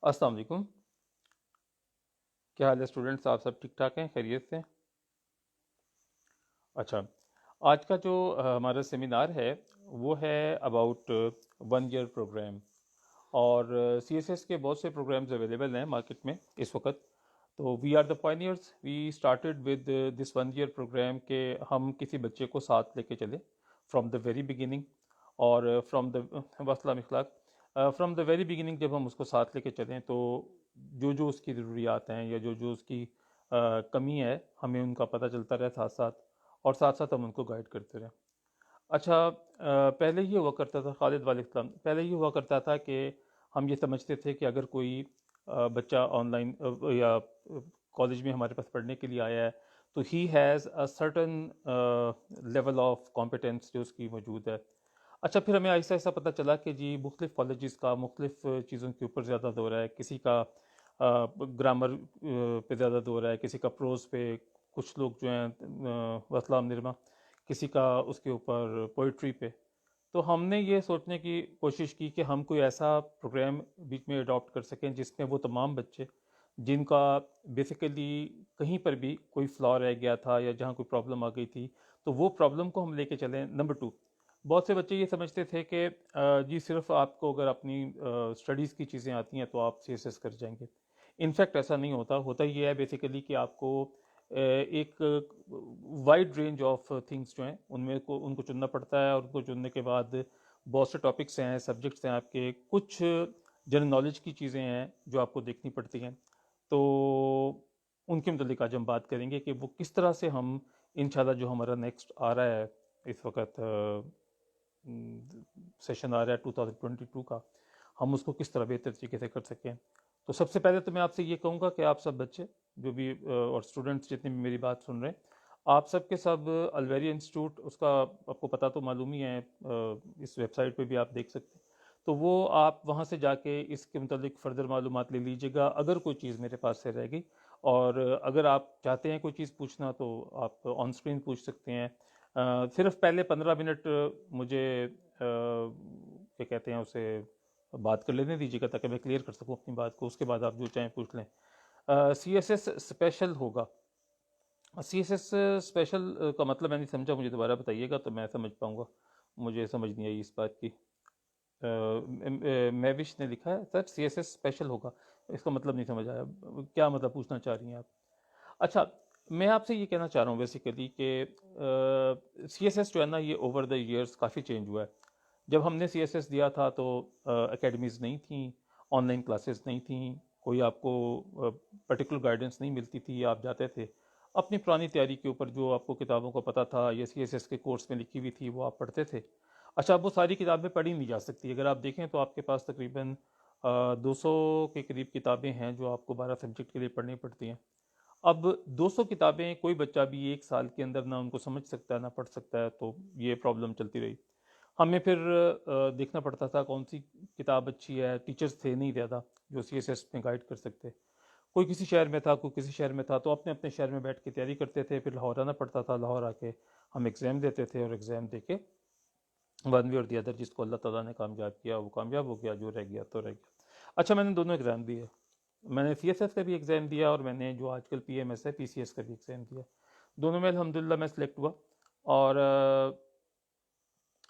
السلام علیکم. کیا حال ہے اسٹوڈنٹس؟ آپ سب ٹھیک ٹھاک ہیں؟ خیریت سے؟ اچھا، آج کا جو ہمارا سیمینار ہے وہ ہے اباؤٹ 1 ایئر پروگرام. اور سی ایس ایس کے بہت سے پروگرامز اویلیبل ہیں مارکیٹ میں اس وقت. تو we are the pioneers. We started with this 1 year program کہ ہم کسی بچے کو ساتھ لے کے چلیں فرام دا ویری بگننگ. اور فرام دا وسلام اخلاق فرام دا ویری بگننگ جب ہم اس کو ساتھ لے کے چلیں تو جو جو اس کی ضروریات ہیں یا جو جو اس کی کمی ہے ہمیں ان کا پتہ چلتا رہے ساتھ ساتھ، اور ساتھ ساتھ ہم ان کو گائیڈ کرتے رہیں. اچھا، پہلے یہ ہوا کرتا تھا خالد والد السلام، پہلے یہ ہوا کرتا تھا کہ ہم یہ سمجھتے تھے کہ اگر کوئی بچہ آن لائن یا کالج میں ہمارے پاس پڑھنے کے لیے آیا ہے تو he has a certain level of competence جو اس کی موجود ہے. اچھا، پھر ہمیں آہستہ آہستہ پتہ چلا کہ جی مختلف کالجز کا مختلف چیزوں کے اوپر زیادہ دور ہے. کسی کا گرامر پہ زیادہ دور ہے، کسی کا پروز پہ، کچھ لوگ جو ہیں وسلام نرما کسی کا اس کے اوپر پوئٹری پہ. تو ہم نے یہ سوچنے کی کوشش کی کہ ہم کوئی ایسا پروگرام بیچ میں اڈاپٹ کر سکیں جس میں وہ تمام بچے جن کا بیسیکلی کہیں پر بھی کوئی فلا رہ گیا تھا یا جہاں کوئی پرابلم آ گئی تھی تو وہ پرابلم کو ہم لے کے چلیں. نمبر 2، بہت سے بچے یہ سمجھتے تھے کہ جی صرف آپ کو اگر اپنی اسٹڈیز کی چیزیں آتی ہیں تو آپ سی ایس ایس کر جائیں گے. انفیکٹ ایسا نہیں ہوتا. ہوتا یہ ہے بیسیکلی کہ آپ کو ایک وائڈ رینج آف تھنگس جو ہیں ان کو چننا پڑتا ہے، اور ان کو چننے کے بعد بہت سے ٹاپکس ہیں، سبجیکٹس ہیں آپ کے، کچھ جنرل نالج کی چیزیں ہیں جو آپ کو دیکھنی پڑتی ہیں. تو ان کے متعلق آج ہم بات کریں گے کہ وہ کس طرح سے ہم انشاءاللہ جو ہمارا نیکسٹ آ رہا ہے اس وقت سیشن آ رہا ہے 2022 کا، ہم اس کو کس طرح بہتر طریقے سے کر سکیں. تو سب سے پہلے تو میں آپ سے یہ کہوں گا کہ آپ سب بچے جو بھی اور اسٹوڈنٹس جتنے بھی میری بات سن رہے ہیں، آپ سب کے سب الویری انسٹیٹیوٹ، اس کا آپ کو پتہ تو معلوم ہی ہے، اس ویب سائٹ پہ بھی آپ دیکھ سکتے ہیں. تو وہ آپ وہاں سے جا کے اس کے متعلق فردر معلومات لے لیجیے گا اگر کوئی چیز میرے پاس سے رہ گئی. اور اگر آپ چاہتے ہیں کوئی چیز پوچھنا تو آپ آن اسکرین پوچھ سکتے ہیں. صرف پہلے 15 منٹ مجھے کیا کہتے ہیں اسے بات کر لینے دیجیے گا تاکہ میں کلیئر کر سکوں اپنی بات کو. اس کے بعد آپ جو چاہیں پوچھ لیں. سی ایس ایس اسپیشل ہوگا. سی ایس ایس اسپیشل کا مطلب میں نہیں سمجھا، مجھے دوبارہ بتائیے گا تو میں سمجھ پاؤں گا. مجھے سمجھ نہیں آئی اس بات کی. میوش نے لکھا ہے سر سی ایس ایس اسپیشل ہوگا، اس کا مطلب نہیں سمجھ آیا. کیا مطلب پوچھنا چاہ رہی ہیں آپ؟ اچھا، میں آپ سے یہ کہنا چاہ رہا ہوں بیسیکلی کہ سی ایس ایس جو ہے نا یہ over the years coffee change ہوا ہے. جب ہم نے سی ایس ایس دیا تھا تو اکیڈمیز نہیں تھیں، آن لائن کلاسز نہیں تھیں، کوئی آپ کو پرٹیکولر گائیڈنس نہیں ملتی تھی. آپ جاتے تھے اپنی پرانی تیاری کے اوپر، جو آپ کو کتابوں کا پتہ تھا یا سی ایس ایس کے کورس میں لکھی ہوئی تھی وہ آپ پڑھتے تھے. اچھا، اب وہ ساری کتابیں پڑھی نہیں جا سکتی. اگر آپ دیکھیں تو آپ کے پاس تقریباً 200 کے قریب کتابیں ہیں جو آپ کو 12 سبجیکٹ کے لیے پڑھنی پڑتی ہیں. اب 200 کتابیں کوئی بچہ بھی ایک سال کے اندر نہ ان کو سمجھ سکتا ہے نہ پڑھ سکتا ہے. تو یہ پرابلم چلتی رہی. ہمیں پھر دیکھنا پڑتا تھا کون سی کتاب اچھی ہے. ٹیچرز تھے نہیں زیادہ جو سی ایس ایس میں گائیڈ کر سکتے. کوئی کسی شہر میں تھا، کوئی کسی شہر میں تھا، تو اپنے اپنے شہر میں بیٹھ کے تیاری کرتے تھے. پھر لاہور آنا پڑتا تھا، لاہور آ کے ہم ایگزام دیتے تھے، اور ایگزام دے کے ون وے اور دی ادر جس کو اللہ تعالیٰ نے کامیاب کیا وہ کامیاب ہو گیا، جو رہ گیا تو رہ گیا. اچھا، میں نے دونوں ایگزام دیے. میں نے سی ایس ایس کا بھی ایگزام دیا اور میں نے جو آج کل پی ایم ایس ہے پی سی ایس کا بھی ایگزام دیا. دونوں میں الحمدللہ میں سلیکٹ ہوا. اور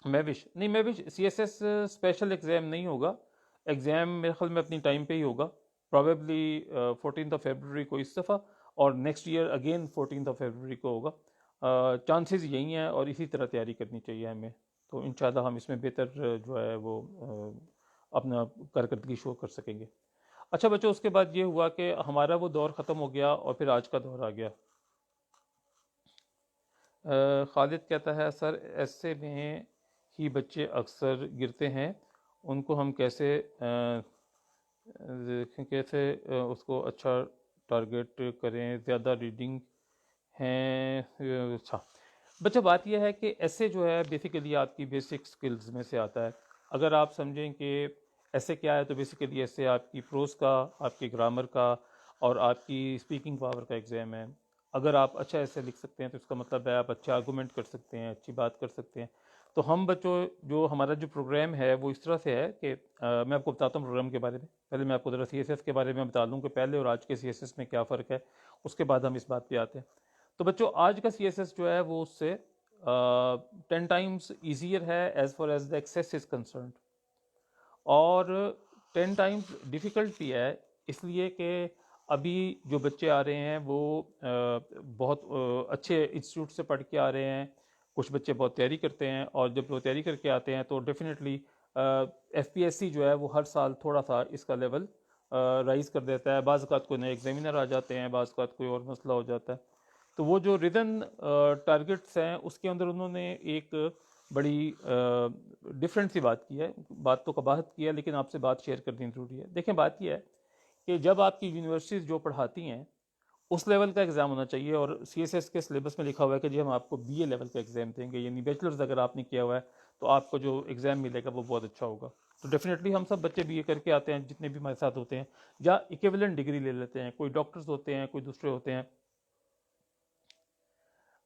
میں C S S special exam نہیں ہوگا. ایگزام میرے خیال میں اپنی ٹائم پہ ہی ہوگا، پرابیبلی 14 فیبرری کو اس دفعہ، اور نیکسٹ ایئر اگین 14 فیبرری کو ہوگا. چانسز یہی ہیں اور اسی طرح تیاری کرنی چاہیے ہمیں. تو انشاءاللہ ہم اس میں بہتر جو ہے وہ اپنا کارکردگی شو کر سکیں گے. اچھا بچوں، اس کے بعد یہ ہوا کہ ہمارا وہ دور ختم ہو گیا اور پھر آج کا دور آ گیا. خالد کہتا ہے سر ایسے میں ہی بچے اکثر گرتے ہیں، ان کو ہم کیسے اس کو اچھا ٹارگیٹ کریں؟ زیادہ ریڈنگ ہیں. اچھا بچہ، بات یہ ہے کہ ایسے جو ہے بیسیکلی آپ کی بیسک سکلز میں سے آتا ہے. اگر آپ سمجھیں کہ ایسے کیا ہے تو بیسیکلی ایسے آپ کی پروز کا، آپ کی گرامر کا اور آپ کی اسپیکنگ پاور کا ایگزام ہے. اگر آپ اچھا ایسے لکھ سکتے ہیں تو اس کا مطلب ہے آپ اچھا آرگومنٹ کر سکتے ہیں، اچھی بات کر سکتے ہیں. تو ہم بچوں جو ہمارا جو پروگرام ہے وہ اس طرح سے ہے کہ میں آپ کو بتاتا ہوں پروگرام کے بارے میں. پہلے میں آپ کو ذرا سی ایس ایس کے بارے میں بتا دوں کہ پہلے اور آج کے سی ایس ایس میں کیا فرق ہے, اس کے بعد ہم اس بات پہ آتے ہیں. تو بچوں آج کا سی ایس ایس جو ہے وہ اس سے 10 ٹائمز ایزیئر ہے as far as the access is concerned, اور 10 ٹائمز ڈیفیکلٹ بھی ہے اس لیے کہ ابھی جو بچے آ رہے ہیں وہ بہت اچھے انسٹیٹیوٹ سے پڑھ کے آ رہے ہیں. کچھ بچے بہت تیاری کرتے ہیں, اور جب وہ تیاری کر کے آتے ہیں تو ڈیفینیٹلی ایف پی ایس سی جو ہے وہ ہر سال تھوڑا سا اس کا لیول رائز کر دیتا ہے. بعض اوقات کوئی نئے ایگزامینر آ جاتے ہیں, بعض اوقات کوئی اور مسئلہ ہو جاتا ہے. تو وہ جو ریدن ٹارگٹس ہیں اس کے اندر انہوں نے ایک بڑی ڈفرینٹ سی بات کی ہے. بات تو قباحت کی ہے لیکن آپ سے بات شیئر کرنی ضروری ہے. دیکھیں بات یہ ہے کہ جب آپ کی یونیورسٹیز جو پڑھاتی ہیں اس لیول کا ایگزام ہونا چاہیے, اور سی ایس ایس کے سلیبس میں لکھا ہوا ہے کہ جی ہم آپ کو بی اے لیول کا ایگزام دیں گے, یعنی بیچلرز اگر آپ نے کیا ہوا ہے تو آپ کو جو ایگزام ملے گا وہ بہت اچھا ہوگا. تو ڈیفینیٹلی ہم سب بچے بی اے کر کے آتے ہیں جتنے بھی ہمارے ساتھ ہوتے ہیں, یا ایکویولنٹ ڈگری لے لیتے ہیں. کوئی ڈاکٹرز ہوتے ہیں, کوئی دوسرے ہوتے ہیں.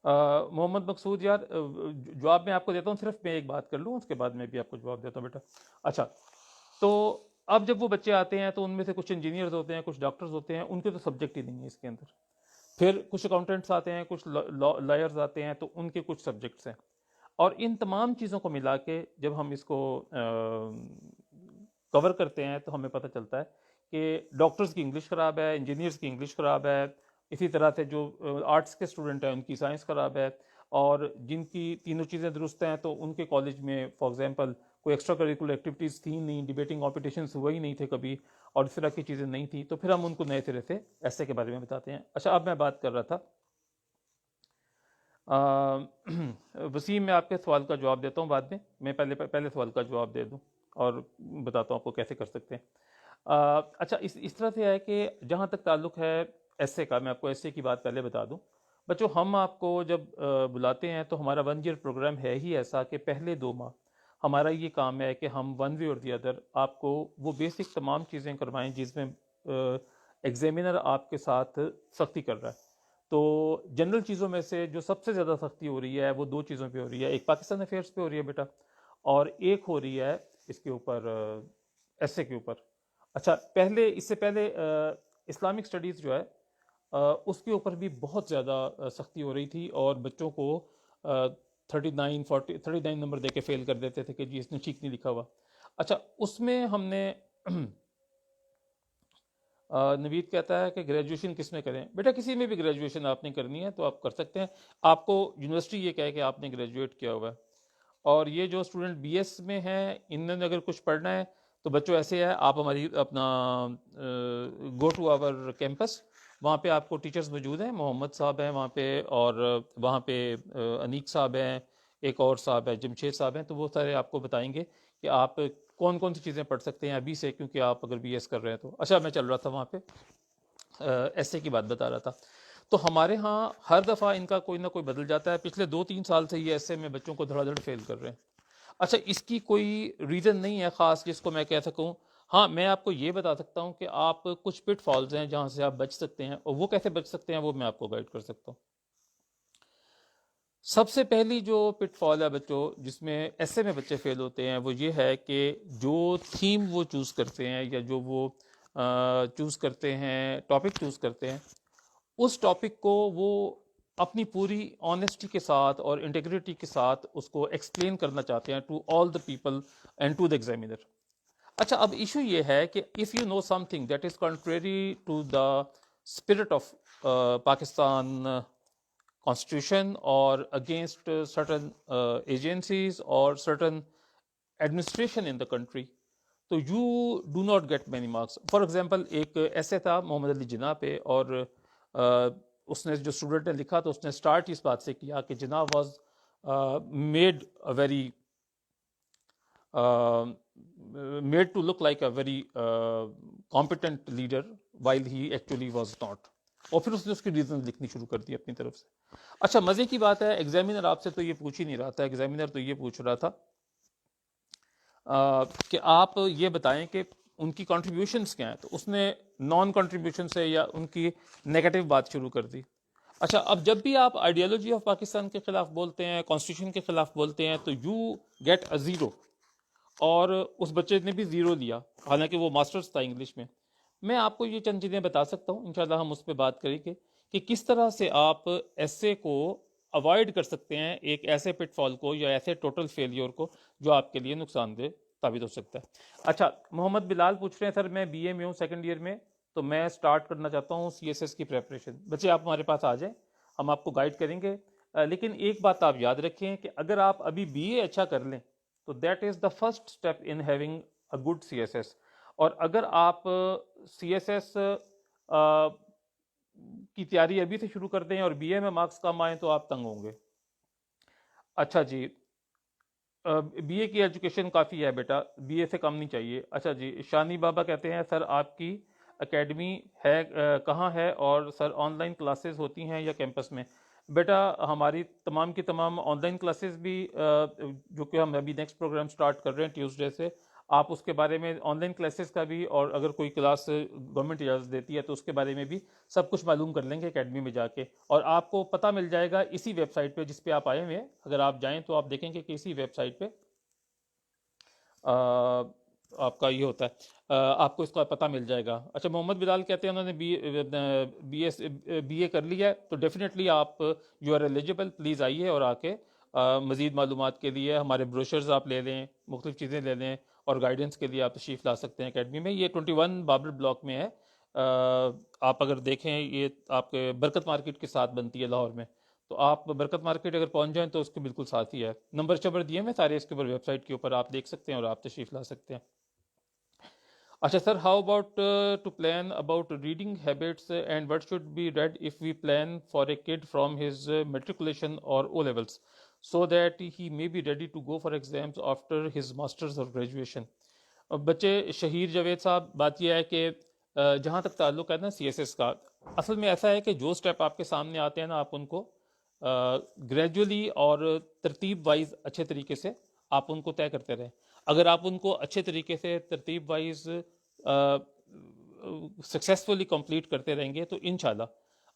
محمد مقصود یار جواب میں آپ کو دیتا ہوں, صرف میں ایک بات کر لوں اس کے بعد میں بھی آپ کو جواب دیتا ہوں بیٹا. اچھا, تو اب جب وہ بچے آتے ہیں تو ان میں سے کچھ انجینئرز ہوتے ہیں, کچھ ڈاکٹرز ہوتے ہیں, ان کے تو سبجیکٹ ہی نہیں ہے اس کے اندر. پھر کچھ اکاؤنٹنٹس آتے ہیں, کچھ لائرز آتے ہیں, تو ان کے کچھ سبجیکٹس ہیں. اور ان تمام چیزوں کو ملا کے جب ہم اس کو کور کرتے ہیں تو ہمیں پتہ چلتا ہے کہ ڈاکٹرز کی انگلش خراب ہے, انجینئرز کی انگلش خراب ہے, اسی طرح سے جو آرٹس کے اسٹوڈنٹ ہیں ان کی سائنس خراب ہے, اور جن کی تینوں چیزیں درست ہیں تو ان کے کالج میں فار ایگزامپل کوئی ایکسٹرا کریکولر ایکٹیویٹیز تھیں نہیں, ڈیبیٹنگ کمپٹیشنز ہوئے ہی نہیں تھے کبھی, اور اس طرح کی چیزیں نہیں تھیں. تو پھر ہم ان کو نئے سرے سے ایسے کے بارے میں بتاتے ہیں. اچھا, اب میں بات کر رہا تھا وسیم, میں آپ کے سوال کا جواب دیتا ہوں بعد میں پہلے سوال کا جواب دے دوں اور بتاتا ہوں آپ کو کیسے کر سکتے ہیں. اچھا, اس طرح سے ہے کہ جہاں تک تعلق ہے ایسے کا, میں آپ کو ایسے کی بات پہلے بتا دوں. بچوں ہم آپ کو جب بلاتے ہیں تو ہمارا 1 ایئر پروگرام ہے ہی ایسا کہ پہلے 2 ماہ ہمارا یہ کام ہے کہ ہم ون وے اور دی ادر آپ کو وہ بیسک تمام چیزیں کروائیں جس میں ایگزامینر آپ کے ساتھ سختی کر رہا ہے. تو جنرل چیزوں میں سے جو سب سے زیادہ سختی ہو رہی ہے وہ 2 چیزوں پہ ہو رہی ہے. ایک پاکستان افیئرس پہ ہو رہی ہے بیٹا, اور ایک ہو رہی ہے اس کے اوپر ایسے کے اوپر. اچھا, اس سے پہلے اسلامک اسٹڈیز جو ہے اس کے اوپر بھی بہت زیادہ سختی ہو رہی تھی, اور بچوں کو 39 نمبر دے کے فیل کر دیتے تھے کہ جی اس نے ٹھیک نہیں لکھا ہوا. اچھا, اس میں ہم نے نوید کہتا ہے کہ گریجویشن کس میں کریں. بیٹا کسی میں بھی گریجویشن آپ نے کرنی ہے تو آپ کر سکتے ہیں. آپ کو یونیورسٹی یہ کہے کہ آپ نے گریجویٹ کیا ہوا ہے, اور یہ جو اسٹوڈنٹ بی ایس میں ہیں انہوں نے اگر کچھ پڑھنا ہے تو بچوں ایسے ہے, آپ ہماری اپنا گو ٹو آور کیمپس, وہاں پہ آپ کو ٹیچرز موجود ہیں, محمد صاحب ہیں وہاں پہ, اور وہاں پہ انیک صاحب ہیں, ایک اور صاحب ہے جمشید صاحب ہیں. تو وہ سارے آپ کو بتائیں گے کہ آپ کون کون سی چیزیں پڑھ سکتے ہیں ابھی سے, کیونکہ آپ اگر بی ایس کر رہے ہیں تو. اچھا, میں چل رہا تھا وہاں پہ ایسے کی بات بتا رہا تھا. تو ہمارے ہاں ہر دفعہ ان کا کوئی نہ کوئی بدل جاتا ہے. پچھلے 2-3 سال سے یہ ایسے میں بچوں کو دھڑا دھڑ فیل کر رہے ہیں. اچھا, اس کی کوئی ریزن نہیں ہے خاص جس کو میں کہہ سکوں. ہاں, میں آپ کو یہ بتا سکتا ہوں کہ آپ کچھ پٹ فالز ہیں جہاں سے آپ بچ سکتے ہیں, اور وہ کیسے بچ سکتے ہیں وہ میں آپ کو گائیڈ کر سکتا ہوں. سب سے پہلی جو پٹ فال ہے بچوں جس میں ایسے میں بچے فیل ہوتے ہیں وہ یہ ہے کہ جو تھیم وہ چوز کرتے ہیں یا جو وہ چوز کرتے ہیں, ٹاپک چوز کرتے ہیں, اس ٹاپک کو وہ اپنی پوری آنیسٹی کے ساتھ اور انٹیگریٹی کے ساتھ اس کو ایکسپلین کرنا چاہتے ہیں to all the people and to the examiner. اچھا, اب ایشو یہ ہے کہ if you know something that is contrary to the spirit of Pakistan constitution or against certain agencies or certain administration in the country, تو you do not get many marks. For example, ایک ایسے تھا محمد علی جناح پہ, اور اس نے جو student نے لکھا تو اس نے اسٹارٹ اس بات سے کیا کہ جناح was made a very made to look like a very competent leader while he actually was not. اور پھر اس نے اس کی ریزن لکھنی شروع کر دی اپنی طرف سے. اچھا, مزے کی بات ہے ایگزامینر آپ سے تو یہ پوچھ ہی نہیں رہا تھا. ایگزامینر تو یہ پوچھ رہا تھا کہ آپ یہ بتائیں کہ ان کی کنٹریبیوشنز کیا ہیں. تو اس نے نان کنٹریبیوشن سے یا ان کی نیگیٹو بات شروع کر دی. اچھا، اب جب بھی آپ آئیڈیالوجی آف پاکستان کے خلاف بولتے ہیں، کانسٹیٹیوشن کے خلاف بولتے ہیں، تو یو گیٹ اے زیرو، اور اس بچے نے بھی زیرو لیا، حالانکہ وہ ماسٹرز تھا انگلش میں. میں آپ کو یہ چند چیزیں بتا سکتا ہوں، انشاءاللہ ہم اس پہ بات کریں گے کہ کس طرح سے آپ ایسے کو اوائڈ کر سکتے ہیں، ایک ایسے پٹ فال کو یا ایسے ٹوٹل فیلیور کو جو آپ کے لیے نقصان دہ ثابت ہو سکتا ہے. اچھا، محمد بلال پوچھ رہے ہیں سر میں بی اے میں ہوں، سیکنڈ ایئر میں، تو میں سٹارٹ کرنا چاہتا ہوں سی ایس ایس کی پریپریشن. بچے آپ ہمارے پاس آ جائیں، ہم آپ کو گائیڈ کریں گے. لیکن ایک بات آپ یاد رکھیں کہ اگر آپ ابھی بی اے اچھا کر لیں تو that is the first step in having a good CSS S ایس. اور اگر آپ سی ایس ایس کی تیاری ابھی سے شروع کر دیں اور بی اے میں مارکس کم آئیں تو آپ تنگ ہوں گے. اچھا جی، بی اے کی ایجوکیشن کافی ہے بیٹا، بی اے سے کم نہیں چاہیے. اچھا جی، شانی بابا کہتے ہیں سر آپ کی اکیڈمی ہے کہاں ہے، اور سر آن لائن کلاسز ہوتی ہیں یا کیمپس میں؟ بیٹا ہماری تمام کی تمام آن لائن کلاسز بھی جو کہ ہم ابھی نیکسٹ پروگرام سٹارٹ کر رہے ہیں ٹیوزڈے سے، آپ اس کے بارے میں آن لائن کلاسز کا بھی، اور اگر کوئی کلاس گورنمنٹ اجازت دیتی ہے تو اس کے بارے میں بھی سب کچھ معلوم کر لیں گے اکیڈمی میں جا کے. اور آپ کو پتہ مل جائے گا اسی ویب سائٹ پہ جس پہ آپ آئے ہوئے ہیں. اگر آپ جائیں تو آپ دیکھیں گے کہ اسی ویب سائٹ پہ آپ کا یہ ہوتا ہے، آپ کو اس کا پتہ مل جائے گا. اچھا، محمد بلال کہتے ہیں انہوں نے بی اے کر لیا ہے تو ڈیفینیٹلی آپ یو آر ایلیجیبل، پلیز آئیے اور آ کے مزید معلومات کے لیے ہمارے بروشرز آپ لے لیں، مختلف چیزیں لے لیں، اور گائیڈنس کے لیے آپ تشریف لا سکتے ہیں اکیڈمی میں. یہ 21 بابر بلاک میں ہے. آپ اگر دیکھیں یہ آپ کے برکت مارکیٹ کے ساتھ بنتی ہے لاہور میں، تو آپ برکت مارکیٹ اگر پہنچ جائیں تو اس کے بالکل ساتھ ہی ہے. نمبر چبر دیے میں سارے اس کے اوپر، ویب سائٹ کے اوپر آپ دیکھ سکتے ہیں اور آپ تشریف لا سکتے ہیں. اچھا sir, how about to plan about reading habits and what should be read if we plan for a kid from his matriculation اور O levels so that he may be ready to go for exams after his masters اور graduation? بچے شہیر جاوید صاحب، بات یہ ہے کہ جہاں تک تعلق ہے نا سی ایس ایس کا، اصل میں ایسا ہے کہ جو سٹیپ آپ کے سامنے آتے ہیں نا، آپ ان کو گریجولی اور ترتیب وائز اچھے طریقے سے آپ ان کو طے کرتے رہیں. اگر آپ ان کو اچھے طریقے سے ترتیب وائز سکسیسفلی کمپلیٹ کرتے رہیں گے تو انشاءاللہ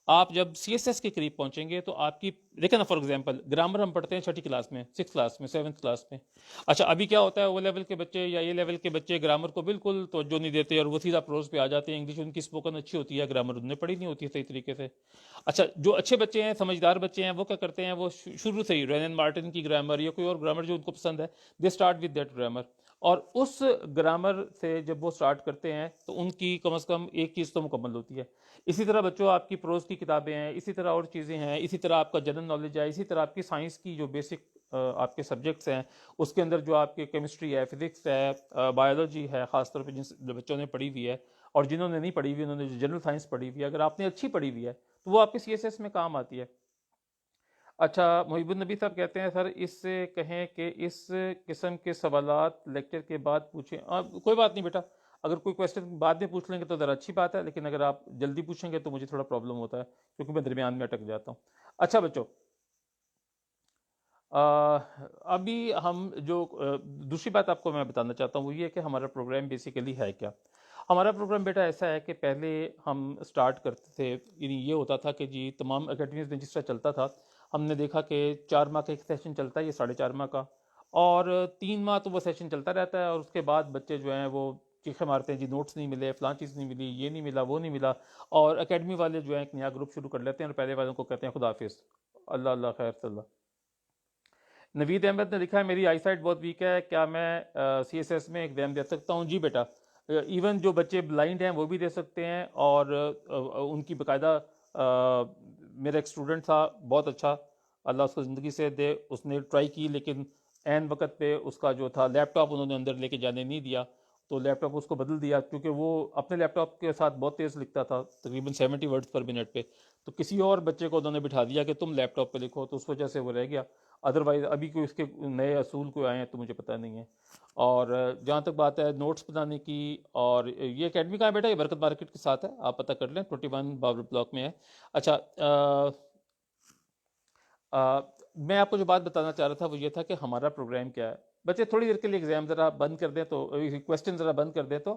آپ جب سی ایس ایس کے قریب پہنچیں گے تو آپ کی، دیکھیں نا فار ایگزامپل گرامر ہم پڑھتے ہیں چھٹی کلاس میں، سکس کلاس میں، سیونتھ کلاس میں. اچھا ابھی کیا ہوتا ہے، وہ لیول کے بچے یا یہ لیول کے بچے گرامر کو بالکل توجہ نہیں دیتے اور وہ سیدھا پروز پہ آ جاتے ہیں. انگلش ان کی اسپوکن اچھی ہوتی ہے، گرامر انہوں نے پڑھی نہیں ہوتی صحیح طریقے سے. اچھا، جو اچھے بچے ہیں، سمجھدار بچے ہیں، وہ کیا کرتے ہیں، وہ شروع سے ہی رین اینڈ مارٹن کی گرامر یا کوئی اور گرامر جو ان کو پسند ہے، they start with that grammar. اور اس گرامر سے جب وہ سٹارٹ کرتے ہیں تو ان کی کم از کم ایک چیز تو مکمل ہوتی ہے. اسی طرح بچوں آپ کی پروز کی کتابیں ہیں، اسی طرح اور چیزیں ہیں، اسی طرح آپ کا جنرل نالج ہے، اسی طرح آپ کی سائنس کی جو بیسک آپ کے سبجیکٹس ہیں، اس کے اندر جو آپ کے کیمسٹری ہے، فزکس ہے، بایولوجی ہے، خاص طور پہ جن بچوں نے پڑھی ہوئی ہے، اور جنہوں نے نہیں پڑھی ہوئی انہوں نے جنرل سائنس پڑھی ہوئی ہے، اگر آپ نے اچھی پڑھی ہوئی ہے تو وہ آپ کے سی ایس ایس میں کام آتی ہے. اچھا، محب النبی صاحب کہتے ہیں سر اس سے کہیں کہ اس قسم کے سوالات لیکچر کے بعد پوچھیں. کوئی بات نہیں بیٹا، اگر کوئی کویسچن بعد میں پوچھ لیں گے تو ذرا اچھی بات ہے، لیکن اگر آپ جلدی پوچھیں گے تو مجھے تھوڑا پرابلم ہوتا ہے کیونکہ میں درمیان میں اٹک جاتا ہوں. اچھا بچوں، ابھی ہم جو دوسری بات آپ کو میں بتانا چاہتا ہوں وہ یہ کہ ہمارا پروگرام بیسیکلی ہے کیا. ہمارا پروگرام بیٹا ایسا ہے کہ پہلے ہم سٹارٹ کرتے تھے، یعنی یہ ہوتا تھا کہ جی تمام اکیڈمیز میں جس طرح چلتا تھا، ہم نے دیکھا کہ 4 ماہ کا ایک سیشن چلتا ہے، یہ 4.5 ماہ کا، اور 3 ماہ تو وہ سیشن چلتا رہتا ہے، اور اس کے بعد بچے جو ہیں وہ چیخیں مارتے ہیں جی نوٹس نہیں ملے، فلاں چیز نہیں ملی، یہ نہیں ملا، وہ نہیں ملا. اور اکیڈمی والے جو ہیں ایک نیا گروپ شروع کر لیتے ہیں اور پہلے والوں کو کہتے ہیں خدا حافظ، اللہ اللہ خیر صلی اللہ. نوید احمد نے لکھا ہے میری آئی سائٹ بہت ویک ہے، کیا میں سی ایس ایس میں ایگزام دے سکتا ہوں؟ جی بیٹا، ایون جو بچے بلائنڈ ہیں وہ بھی دے سکتے ہیں، اور ان کی باقاعدہ میرا ایک اسٹوڈنٹ تھا بہت اچھا، اللہ اس کو زندگی سے دے، اس نے ٹرائی کی لیکن عین وقت پہ اس کا جو تھا لیپ ٹاپ انہوں نے اندر لے کے جانے نہیں دیا، تو لیپ ٹاپ اس کو بدل دیا کیونکہ وہ اپنے لیپ ٹاپ کے ساتھ بہت تیز لکھتا تھا، تقریباً 70 ورڈز پر منٹ پہ. تو کسی اور بچے کو انہوں نے بٹھا دیا کہ تم لیپ ٹاپ پہ لکھو، تو اس وجہ سے وہ رہ گیا. ادروائز ابھی کوئی اس کے نئے اصول کوئی آئے ہیں تو مجھے پتہ نہیں ہے. اور جہاں تک بات ہے نوٹس بنانے کی، اور یہ اکیڈمی کہاں ہے بیٹا؟ یہ برکت مارکیٹ کے ساتھ ہے، آپ پتہ کر لیں، 21 بابر بلاک میں ہے. اچھا، میں آپ کو جو بات بتانا چاہ رہا تھا وہ یہ تھا کہ ہمارا پروگرام کیا ہے. بچے تھوڑی دیر کے لیے ایگزام ذرا بند کر دیں تو، کویسچن ذرا بند کر دیں تو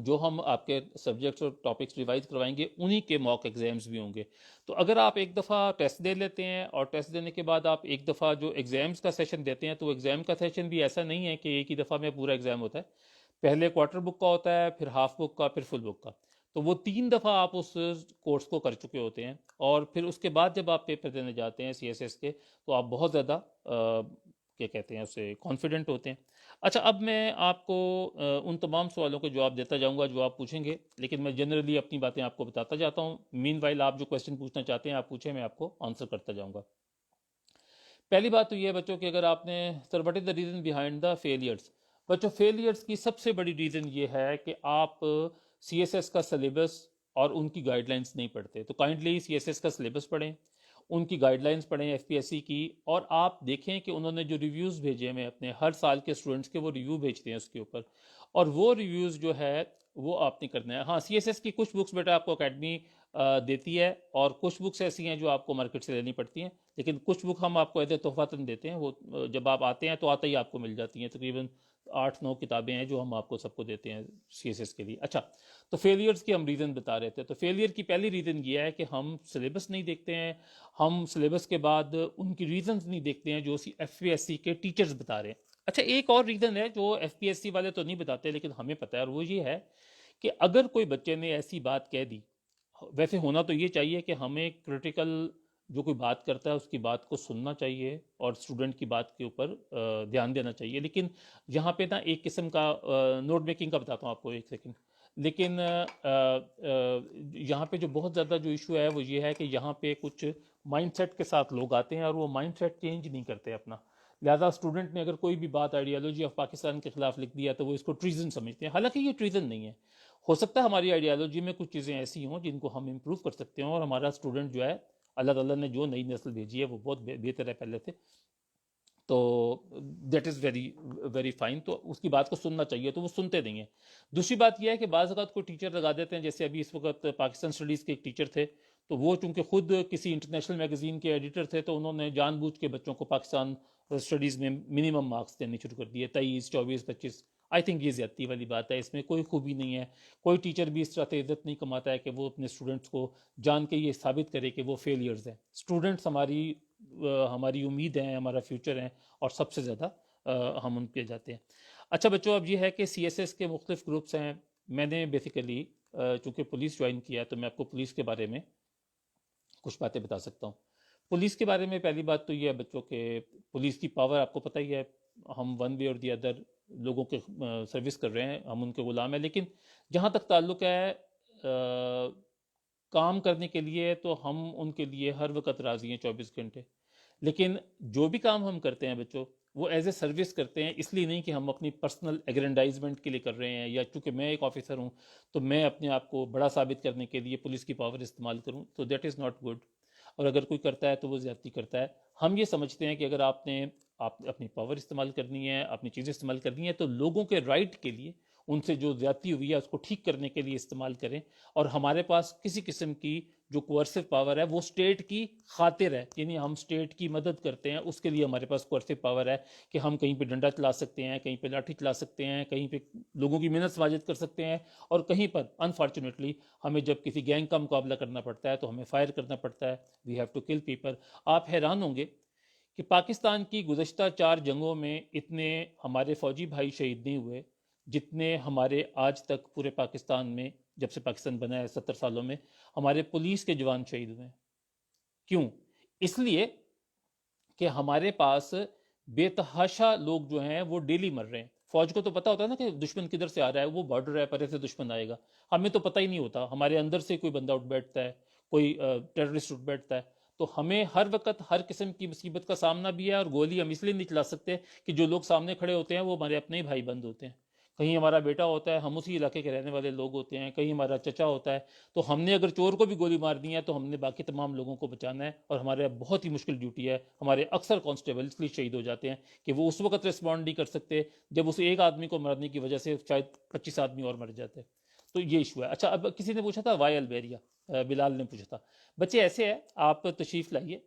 جو ہم آپ کے سبجیکٹس اور ٹاپکس ریوائز کروائیں گے انہی کے موک ایگزامز بھی ہوں گے. تو اگر آپ ایک دفعہ ٹیسٹ دے لیتے ہیں اور ٹیسٹ دینے کے بعد آپ ایک دفعہ جو ایگزامس کا سیشن دیتے ہیں، تو وہ ایگزام کا سیشن بھی ایسا نہیں ہے کہ ایک ہی دفعہ میں پورا ایگزام ہوتا ہے. پہلے کوارٹر بک کا ہوتا ہے، پھر ہاف بک کا، پھر فل بک کا. تو وہ 3 دفعہ آپ اس کورس کو کر چکے ہوتے ہیں، اور پھر اس کے بعد جب آپ پیپر دینے جاتے ہیں CSS کے، تو آپ بہت زیادہ کیا کہتے ہیں اسے، کانفیڈنٹ ہوتے ہیں. اچھا، اب میں آپ کو ان تمام سوالوں کے جواب دیتا جاؤں گا جو آپ پوچھیں گے، لیکن میں جنرلی اپنی باتیں آپ کو بتاتا جاتا ہوں. مین وائل آپ جو کویسچن پوچھنا چاہتے ہیں آپ پوچھیں، میں آپ کو آنسر کرتا جاؤں گا. پہلی بات تو یہ ہے بچوں کہ اگر آپ نے sir what is the reason behind the failures. بچوں فیلئرس کی سب سے بڑی ریزن یہ ہے کہ آپ CSS کا سلیبس اور ان کی گائیڈ لائنس نہیں پڑھتے. تو کائنڈلی CSS کا سلیبس پڑھیں، ان کی گائیڈ لائنس پڑھیں FPSC کی، اور آپ دیکھیں کہ انہوں نے جو ریویوز بھیجے ہیں اپنے ہر سال کے اسٹوڈنٹس کے، وہ ریویو بھیجتے ہیں اس کے اوپر، اور وہ ریویوز جو ہے وہ آپ نے کرنا ہے. ہاں CSS کی کچھ بکس بیٹا آپ کو اکیڈمی دیتی ہے، اور کچھ بکس ایسی ہیں جو آپ کو مارکیٹ سے لینی پڑتی ہیں، لیکن کچھ بک ہم آپ کو ایز اے تحفہ دیتے ہیں. وہ جب آپ آتے ہیں تو آتے ہی آپ کو مل جاتی ہیں. تقریباً 8-9 کتابیں ہیں جو ہم آپ کو سب کو دیتے ہیں CSS کے لیے. اچھا، تو فیلئرس کی ہم ریزن بتا رہے تھے. تو فیلئر کی پہلی ریزن یہ ہے کہ ہم سلیبس نہیں دیکھتے ہیں. ہم سلیبس کے بعد ان کی ریزنز نہیں دیکھتے ہیں جو FPSC کے ٹیچرز بتا رہے ہیں. اچھا، ایک اور ریزن ہے جو FPSC والے تو نہیں بتاتے لیکن ہمیں پتہ ہے، اور وہ یہ ہے کہ اگر کوئی بچے نے ایسی بات کہہ دی، ویسے ہونا تو یہ چاہیے کہ ہمیں کریٹیکل، جو کوئی بات کرتا ہے اس کی بات کو سننا چاہیے اور اسٹوڈنٹ کی بات کے اوپر دھیان دینا چاہیے. لیکن یہاں پہ نا ایک قسم کا نوٹ میکنگ کا بتاتا ہوں آپ کو، ایک سیکنڈ. لیکن یہاں پہ جو بہت زیادہ جو ایشو ہے وہ یہ ہے کہ یہاں پہ کچھ مائنڈ سیٹ کے ساتھ لوگ آتے ہیں اور وہ مائنڈ سیٹ چینج نہیں کرتے اپنا. لہٰذا اسٹوڈنٹ نے اگر کوئی بھی بات آئیڈیالوجی آف پاکستان کے خلاف لکھ دیا تو وہ اس کو ٹریزن سمجھتے ہیں، حالانکہ یہ ٹریزن نہیں ہے. ہو سکتا ہے ہماری آئیڈیالوجی میں کچھ چیزیں ایسی ہوں جن کو ہم امپروو کر سکتے ہوں، اور ہمارا اسٹوڈنٹ جو ہے، اللہ تعالیٰ نے جو نئی نسل بھیجی ہے وہ بہت بہتر ہے پہلے سے. تو that is very very fine. تو اس کی بات کو سننا چاہیے، تو وہ سنتے نہیں ہیں. دوسری بات یہ ہے کہ بعض اوقات کوئی ٹیچر لگا دیتے ہیں، جیسے ابھی اس وقت پاکستان اسٹڈیز کے ایک ٹیچر تھے، تو وہ چونکہ خود کسی انٹرنیشنل میگزین کے ایڈیٹر تھے، تو انہوں نے جان بوجھ کے بچوں کو پاکستان اسٹڈیز میں منیمم مارکس دینے شروع کر دیے، 23 24 25. آئی تھنک یہ زیادتی والی بات ہے، اس میں کوئی خوبی نہیں ہے. کوئی ٹیچر بھی اس طرح سے عزت نہیں کماتا ہے کہ وہ اپنے اسٹوڈنٹس کو جان کے یہ ثابت کرے کہ وہ فیلئرز ہیں. اسٹوڈنٹس ہماری امید ہیں، ہمارا فیوچر ہیں، اور سب سے زیادہ ہم ان پہ جاتے ہیں. اچھا بچوں، اب یہ ہے کہ CSS کے مختلف گروپس ہیں. میں نے بیسیکلی چونکہ پولیس جوائن کیا ہے تو میں آپ کو پولیس کے بارے میں کچھ باتیں بتا سکتا ہوں. پولیس کے بارے میں پہلی بات تو یہ ہے بچوں کہ پولیس کی پاور آپ کو پتہ ہی ہے. ہم ون وے اور دی ادر لوگوں کے سروس کر رہے ہیں، ہم ان کے غلام ہیں. لیکن جہاں تک تعلق ہے کام کرنے کے لیے، تو ہم ان کے لیے ہر وقت راضی ہیں 24 گھنٹے. لیکن جو بھی کام ہم کرتے ہیں بچوں، وہ ایز اے سروس کرتے ہیں، اس لیے نہیں کہ ہم اپنی پرسنل ایگرینڈائزمنٹ کے لیے کر رہے ہیں، یا چونکہ میں ایک آفیسر ہوں تو میں اپنے آپ کو بڑا ثابت کرنے کے لیے پولیس کی پاور استعمال کروں. تو دیٹ از ناٹ گڈ. اور اگر کوئی کرتا ہے تو وہ زیادتی کرتا ہے. ہم یہ سمجھتے ہیں کہ اگر آپ اپنی پاور استعمال کرنی ہے، اپنی چیزیں استعمال کرنی ہے، تو لوگوں کے رائٹ کے لیے، ان سے جو زیادتی ہوئی ہے اس کو ٹھیک کرنے کے لیے استعمال کریں. اور ہمارے پاس کسی قسم کی جو کوئرسو پاور ہے وہ سٹیٹ کی خاطر ہے، یعنی ہم سٹیٹ کی مدد کرتے ہیں، اس کے لیے ہمارے پاس کوئرسو پاور ہے کہ ہم کہیں پہ ڈنڈا چلا سکتے ہیں، کہیں پہ لاٹھی چلا سکتے ہیں، کہیں پہ لوگوں کی محنت سماجت کر سکتے ہیں، اور کہیں پر انفارچونیٹلی ہمیں جب کسی گینگ کا مقابلہ کرنا پڑتا ہے تو ہمیں فائر کرنا پڑتا ہے. We have to kill people. آپ حیران ہوں گے کہ پاکستان کی گزشتہ 4 جنگوں میں اتنے ہمارے فوجی بھائی شہید نہیں ہوئے جتنے ہمارے آج تک پورے پاکستان میں، جب سے پاکستان بنا ہے 70 سالوں میں، ہمارے پولیس کے جوان شہید ہوئے ہیں. کیوں؟ اس لیے کہ ہمارے پاس بے تحاشا لوگ جو ہیں وہ ڈیلی مر رہے ہیں. فوج کو تو پتا ہوتا ہے نا کہ دشمن کدھر سے آ رہا ہے، وہ بارڈر ہے، پرے سے دشمن آئے گا. ہمیں تو پتہ ہی نہیں ہوتا، ہمارے اندر سے کوئی بندہ اٹھ بیٹھتا ہے، کوئی ٹیررسٹ اٹھ بیٹھتا ہے. تو ہمیں ہر وقت ہر قسم کی مصیبت کا سامنا بھی ہے، اور گولی ہم اس لیے نہیں چلا سکتے کہ جو لوگ سامنے کھڑے ہوتے ہیں وہ ہمارے اپنے ہی بھائی بند ہوتے ہیں. کہیں ہمارا بیٹا ہوتا ہے، ہم اسی علاقے کے رہنے والے لوگ ہوتے ہیں، کہیں ہمارا چچا ہوتا ہے. تو ہم نے اگر چور کو بھی گولی مار دی ہے تو ہم نے باقی تمام لوگوں کو بچانا ہے، اور ہمارے بہت ہی مشکل ڈیوٹی ہے. ہمارے اکثر کانسٹیبل اس لیے شہید ہو جاتے ہیں کہ وہ اس وقت رسپونڈ نہیں کر سکتے جب اس ایک آدمی کو مرنے کی وجہ سے شاید 25 آدمی اور مر جاتے ہیں. تو یہ ایشو ہے. اچھا، اب کسی نے پوچھا تھا وائی البیریا، بلال نے پوچھا تھا. بچے ایسے ہے، آپ تشریف لائیے،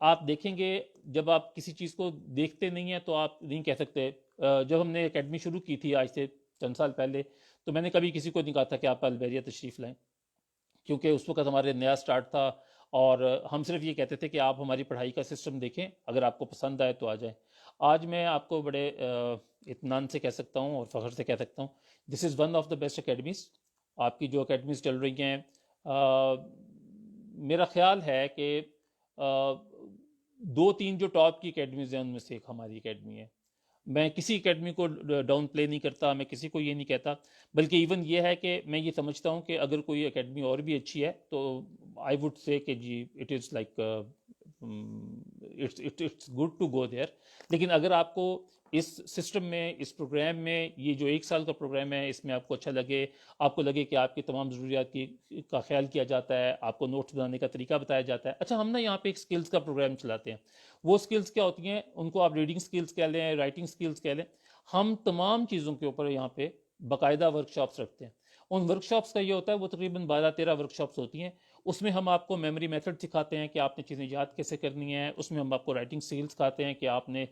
آپ دیکھیں گے. جب آپ کسی چیز کو دیکھتے نہیں ہیں تو آپ نہیں کہہ سکتے. جب ہم نے اکیڈمی شروع کی تھی آج سے چند سال پہلے، تو میں نے کبھی کسی کو نہیں کہا تھا کہ آپ البیریا تشریف لائیں، کیونکہ اس وقت ہمارے نیا سٹارٹ تھا، اور ہم صرف یہ کہتے تھے کہ آپ ہماری پڑھائی کا سسٹم دیکھیں، اگر آپ کو پسند آئے تو آ جائیں۔ آج میں آپ کو بڑے اطمینان سے کہہ سکتا ہوں اور فخر سے کہہ سکتا ہوں، this is one of the best academies. آپ کی جو اکیڈمیز چل رہی ہیں، میرا خیال ہے کہ دو تین جو ٹاپ کی اکیڈمیز ہیں ان میں سے ایک ہماری اکیڈمی ہے۔ میں کسی اکیڈمی کو ڈاؤن پلے نہیں کرتا، میں کسی کو یہ نہیں کہتا، بلکہ ایون یہ ہے کہ میں یہ سمجھتا ہوں کہ اگر کوئی اکیڈمی اور بھی اچھی ہے تو آئی وڈ سے کہ جی it is like it's good to go there. لیکن اگر آپ کو اس سسٹم میں، اس پروگرام میں، یہ جو 1 سال کا پروگرام ہے، اس میں آپ کو اچھا لگے، آپ کو لگے کہ آپ کی تمام ضروریات کا خیال کیا جاتا ہے، آپ کو نوٹس بنانے کا طریقہ بتایا جاتا ہے۔ اچھا، ہم نا یہاں پہ ایک سکلز کا پروگرام چلاتے ہیں۔ وہ سکلز کیا ہوتی ہیں؟ ان کو آپ ریڈنگ سکلز کہہ لیں، رائٹنگ سکلز کہہ لیں۔ ہم تمام چیزوں کے اوپر یہاں پہ باقاعدہ ورکشاپس رکھتے ہیں۔ ان ورکشاپس کا یہ ہوتا ہے، وہ تقریباً 12-13 ورکشاپس ہوتی ہیں۔ اس میں ہم آپ کو میموری میتھڈ سکھاتے ہیں کہ آپ نے چیزیں یاد کیسے کرنی ہیں، اس میں ہم آپ کو رائٹنگ سکلز سکھاتے ہیں کہ آپ نے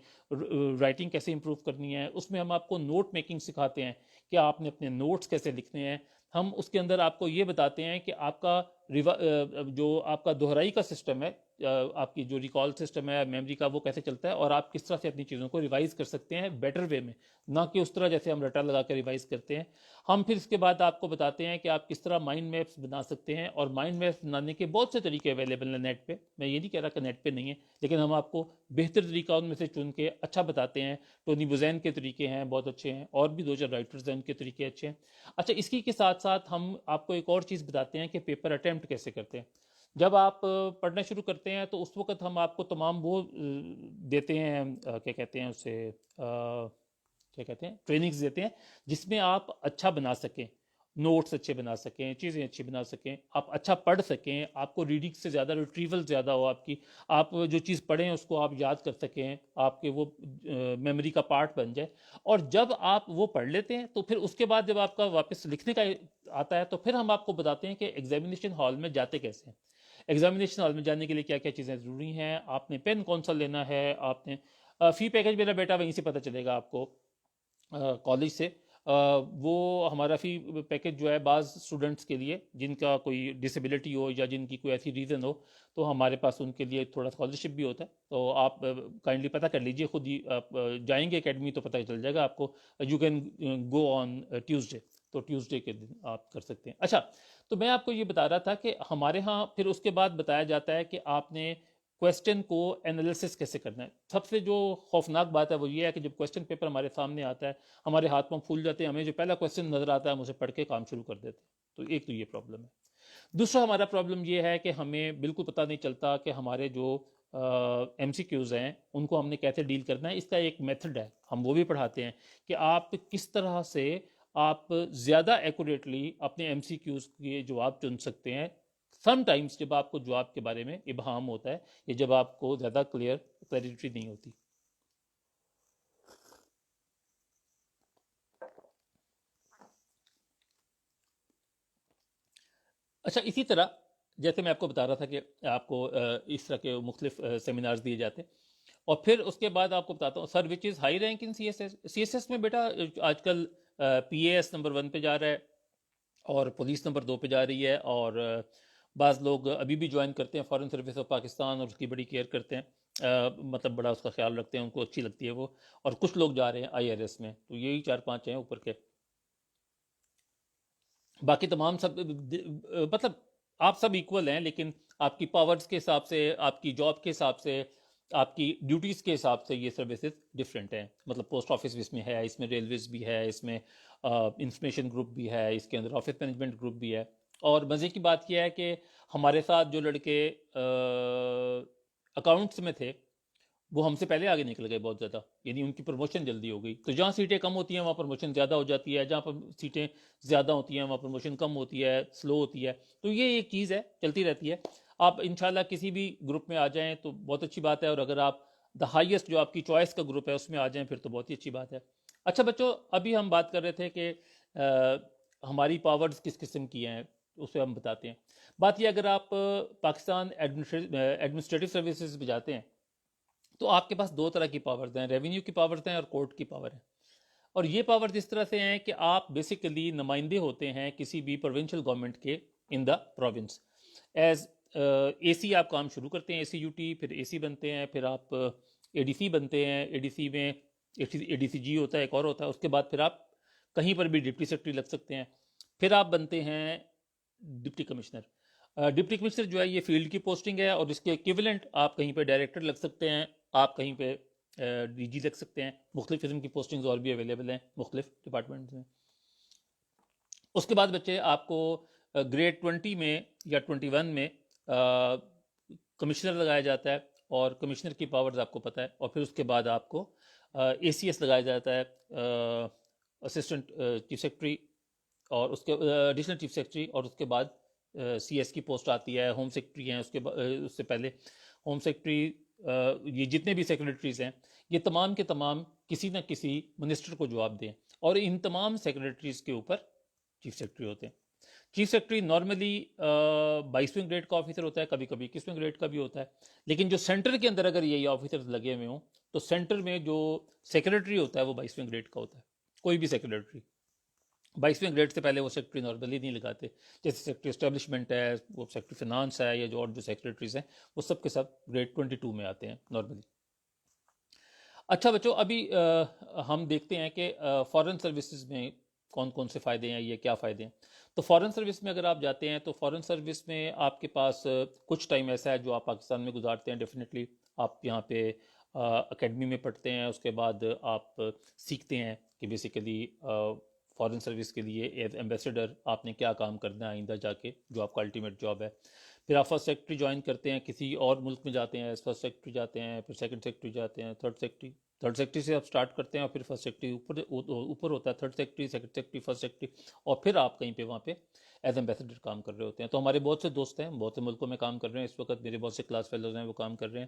رائٹنگ کیسے امپروو کرنی ہے، اس میں ہم آپ کو نوٹ میکنگ سکھاتے ہیں کہ آپ نے اپنے نوٹس کیسے لکھنے ہیں۔ ہم اس کے اندر آپ کو یہ بتاتے ہیں کہ آپ کا جو آپ کا دہرائی کا سسٹم ہے، آپ کی جو ریکال سسٹم ہے میموری کا، وہ کیسے چلتا ہے، اور آپ کس طرح سے اپنی چیزوں کو ریوائز کر سکتے ہیں بیٹر وے میں، نہ کہ اس طرح جیسے ہم رٹا لگا کے ریوائز کرتے ہیں۔ ہم پھر اس کے بعد آپ کو بتاتے ہیں کہ آپ کس طرح مائنڈ میپس بنا سکتے ہیں، اور مائنڈ میپس بنانے کے بہت سے طریقے اویلیبل ہیں نیٹ پہ۔ میں یہ نہیں کہہ رہا کہ نیٹ پہ نہیں ہے، لیکن ہم آپ کو بہتر طریقہ ان میں سے چن کے اچھا بتاتے ہیں۔ ٹونی بوزین کے طریقے ہیں، بہت اچھے ہیں، اور بھی 2-4 رائٹرز ہیں، ان کے طریقے اچھے ہیں۔ اچھا، اس کی کے ساتھ ساتھ ہم آپ کو ایک اور چیز بتاتے ہیں کہ پیپر اٹیمپٹ کیسے کرتے ہیں۔ جب آپ پڑھنا شروع کرتے ہیں تو اس وقت ہم آپ کو تمام وہ دیتے ہیں، کیا کہتے ہیں اسے، کیا کہتے ہیں، ٹریننگز دیتے ہیں، جس میں آپ اچھا بنا سکیں، نوٹس اچھے بنا سکیں، چیزیں اچھی بنا سکیں، آپ اچھا پڑھ سکیں، آپ کو ریڈنگ سے زیادہ ریٹریول زیادہ ہو آپ کی، آپ جو چیز پڑھیں اس کو آپ یاد کر سکیں، آپ کے وہ میموری کا پارٹ بن جائے۔ اور جب آپ وہ پڑھ لیتے ہیں تو پھر اس کے بعد جب آپ کا واپس لکھنے کا آتا ہے تو پھر ہم آپ کو بتاتے ہیں کہ ایگزامینیشن ہال میں جاتے کیسے ہیں۔ ایگزامینیشن ہال میں جانے کے لیے کیا کیا چیزیں ضروری ہیں، آپ نے پین کون سا لینا ہے، آپ نے فی پیکج، میرا بیٹا وہیں سے پتہ چلے گا آپ کو کالج سے۔ وہ ہمارا فی پیکج جو ہے بعض اسٹوڈنٹس کے لیے جن کا کوئی ڈسیبلٹی ہو یا جن کی کوئی ایسی ریزن ہو، تو ہمارے پاس ان کے لیے تھوڑا اسکالرشپ بھی ہوتا ہے، تو آپ کائنڈلی پتہ کر لیجئے، خود ہی آپ جائیں گے اکیڈمی تو پتہ چل جائے گا آپ کو۔ You can go on Tuesday, تو ٹیوزڈے کے دن آپ کر سکتے ہیں۔ اچھا، تو میں آپ کو یہ بتا رہا تھا کہ ہمارے ہاں پھر اس کے بعد بتایا جاتا ہے کہ آپ نے کویسچن کو انالیسس کیسے کرنا ہے۔ سب سے جو خوفناک بات ہے وہ یہ ہے کہ جب کویسچن پیپر ہمارے سامنے آتا ہے، ہمارے ہاتھ پاؤں پھول جاتے ہیں، ہمیں جو پہلا کویسچن نظر آتا ہے ہم اسے پڑھ کے کام شروع کر دیتے ہیں۔ تو ایک تو یہ پرابلم ہے۔ دوسرا ہمارا پرابلم یہ ہے کہ ہمیں بالکل پتہ نہیں چلتا کہ ہمارے جو ایم سی کیوز ہیں ان کو ہم نے کیسے ڈیل کرنا ہے۔ اس کا ایک میتھڈ ہے، ہم وہ بھی پڑھاتے ہیں کہ آپ کس طرح سے آپ زیادہ ایکوریٹلی اپنے ایم سی کیوز کے جواب چن سکتے ہیں۔ سم ٹائمز جب آپ کو جواب کے بارے میں ابہام ہوتا ہے، یا جب آپ کو زیادہ کلیئرٹی نہیں ہوتی۔ اچھا، اسی طرح جیسے میں آپ کو بتا رہا تھا کہ آپ کو اس طرح کے مختلف سیمینارز دیے جاتے ہیں، اور پھر اس کے بعد آپ کو بتاتا ہوں sir which is high rank in C S S. C S S میں بیٹا آج کل پی اے ایس نمبر 1 پہ جا رہا ہے، اور پولیس نمبر 2 پہ جا رہی ہے، اور بعض لوگ ابھی بھی جوائن کرتے ہیں فارن سروس آف پاکستان، اور اس کی بڑی کیئر کرتے ہیں، مطلب بڑا اس کا خیال رکھتے ہیں، ان کو اچھی لگتی ہے وہ۔ اور کچھ لوگ جا رہے ہیں آئی آر ایس میں، تو یہی 4-5 ہیں اوپر کے، باقی تمام سب مطلب آپ سب ایکول ہیں، لیکن آپ کی پاورز کے حساب سے، آپ کی جاب کے حساب سے، آپ کی ڈیوٹیز کے حساب سے یہ سروسز ڈفرینٹ ہیں۔ مطلب پوسٹ آفس بھی اس میں ہے، اس میں ریلویز بھی ہے، اس میں انفارمیشن گروپ بھی ہے، اس کے اندر آفس مینجمنٹ گروپ بھی ہے۔ اور مزے کی بات یہ ہے کہ ہمارے ساتھ جو لڑکے اکاؤنٹس میں تھے وہ ہم سے پہلے آگے نکل گئے بہت زیادہ، یعنی ان کی پروموشن جلدی ہو گئی۔ تو جہاں سیٹیں کم ہوتی ہیں وہاں پروموشن زیادہ ہو جاتی ہے، جہاں پر سیٹیں زیادہ ہوتی ہیں وہاں پروموشن کم ہوتی ہے، سلو ہوتی ہے۔ تو یہ ایک چیز ہے، چلتی رہتی ہے۔ آپ انشاءاللہ کسی بھی گروپ میں آ جائیں تو بہت اچھی بات ہے، اور اگر آپ دا ہائیسٹ جو آپ کی چوائس کا گروپ ہے اس میں آ جائیں پھر تو بہت ہی اچھی بات ہے۔ اچھا بچوں، ابھی ہم بات کر رہے تھے کہ ہماری پاورز کس قسم کی ہیں، اسے ہم بتاتے ہیں۔ بات یہ، اگر آپ پاکستان ایڈمنسٹریٹو سروسز میں جاتے ہیں تو آپ کے پاس 2 طرح کی پاورز ہیں، ریونیو کی پاورز ہیں اور کورٹ کی پاور ہے۔ اور یہ پاورز اس طرح سے ہیں کہ آپ بیسیکلی نمائندے ہوتے ہیں کسی بھی پروونشل گورنمنٹ کے ان دا پروونس. ایز اے سی آپ کام شروع کرتے ہیں، اے سی یو ٹی، پھر اے سی بنتے ہیں، پھر آپ اے ڈی سی بنتے ہیں، اے ڈی سی میں اے ڈی سی جی ہوتا ہے، ایک اور ہوتا ہے، اس کے بعد پھر آپ کہیں پر بھی ڈپٹی سیکرٹری لگ سکتے ہیں، پھر آپ بنتے ہیں ڈپٹی کمشنر. ڈپٹی کمشنر جو ہے یہ فیلڈ کی پوسٹنگ ہے، اور اس کے ایکویولنٹ آپ کہیں پہ ڈائریکٹر لگ سکتے ہیں، آپ کہیں پہ ڈی جی لگ سکتے ہیں. مختلف قسم کی پوسٹنگز اور بھی اویلیبل ہیں مختلف ڈپارٹمنٹس میں. اس کے بعد بچے آپ کو گریڈ 20 میں یا 21 میں کمشنر لگایا جاتا ہے، اور کمشنر کی پاورز آپ کو پتہ ہے. اور پھر اس کے بعد آپ کو اے سی ایس لگایا جاتا ہے، اسسٹنٹ چیف سیکرٹری، اور اس کے ایڈیشنل چیف سیکرٹری، اور اس کے بعد سی ایس کی پوسٹ آتی ہے، ہوم سیکرٹری ہیں اس سے پہلے ہوم سیکرٹری. یہ جتنے بھی سیکرٹریز ہیں یہ تمام کے تمام کسی نہ کسی منسٹر کو جواب دیں، اور ان تمام سیکرٹریز کے اوپر چیف سیکرٹری ہوتے ہیں. چیف سیکرٹری نارملی 22ویں گریڈ کا آفیسر ہوتا ہے، کبھی کبھی 21ویں گریڈ کا بھی ہوتا ہے. لیکن جو سینٹر کے اندر اگر یہی آفیسرز لگے ہوئے ہوں تو سینٹر میں جو سیکرٹری ہوتا ہے وہ 22ویں گریڈ کا ہوتا ہے. کوئی بھی سیکرٹری 22ویں گریڈ سے پہلے وہ سیکرٹری نارملی نہیں لگاتے. جیسے سیکرٹری اسٹیبلشمنٹ ہے، وہ سیکرٹری فنانس ہے، یا جو اور جو سیکرٹریز ہیں وہ سب کے سب گریڈ 22 میں آتے ہیں نارملی. اچھا بچوں، ابھی ہم دیکھتے ہیں کہ فارن سروسز میں کون کون سے فائدے ہیں، یہ کیا فائدے ہیں. تو فارن سروس میں اگر آپ جاتے ہیں تو فارن سروس میں آپ کے پاس کچھ ٹائم ایسا ہے جو آپ پاکستان میں گزارتے ہیں. ڈیفینیٹلی آپ یہاں پہ اکیڈمی میں پڑھتے ہیں، اس کے بعد آپ سیکھتے ہیں کہ بیسیکلی فارن سروس کے لیے ایز ایمبیسڈر آپ نے کیا کام کرنا ہے آئندہ جا کے، جو آپ کا الٹیمیٹ جاب ہے. پھر آپ فرسٹ سیکرٹری جوائن کرتے ہیں، کسی اور ملک میں جاتے ہیں، فرسٹ سیکرٹری جاتے ہیں، پھر سیکنڈ سیکرٹری جاتے ہیں، تھرڈ سیکرٹری سے آپ سٹارٹ کرتے ہیں، اور پھر فرسٹ سیکرٹری اوپر ہوتا ہے، third secretary, second secretary, first secretary, اور پھر آپ کہیں پہ وہاں پہ ایز ایمبیسڈر کام کر رہے ہوتے ہیں. تو ہمارے بہت سے دوست ہیں بہت سے ملکوں میں کام کر رہے ہیں اس وقت، میرے بہت سے کلاس فیلوز ہیں وہ کام کر رہے ہیں.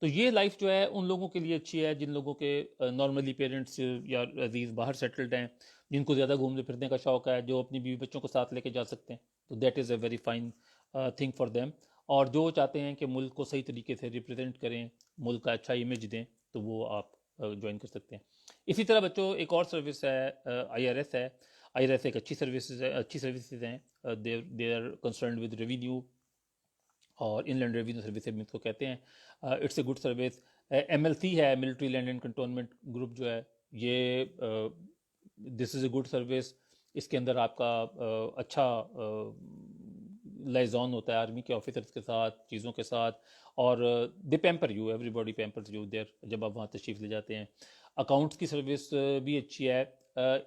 تو یہ لائف جو ہے ان لوگوں کے لیے اچھی ہے جن لوگوں کے نارملی پیرنٹس یا عزیز باہر سیٹلڈ ہیں، جن کو زیادہ گھومنے پھرنے کا شوق ہے، جو اپنی بیوی بچوں کو ساتھ لے کے جا سکتے ہیں. تو that is a very fine thing for them. اور جو چاہتے ہیں کہ ملک کو صحیح طریقے سے ریپرزینٹ کریں، ملک کا اچھا امیج دیں، تو وہ آپ جوائن کر سکتے ہیں. اسی طرح بچوں ایک اور سروس ہے، آئی آر ایس ہے. آئی آر ایس ایک اچھی سروسز ہیں. They are concerned with revenue اور ان لینڈ ریونیو سروس بھی اس کو کہتے ہیں. It's a good service. M L C ہے، military land and cantonment group جو ہے یہ دس از اے گڈ سروس. اس کے اندر آپ کا اچھا لائزون ہوتا ہے آرمی کے آفیسرس کے ساتھ، چیزوں کے ساتھ، اور they pamper you, everybody pampers you there جب آپ وہاں تشریف لے جاتے ہیں. اکاؤنٹس کی سروس بھی اچھی ہے.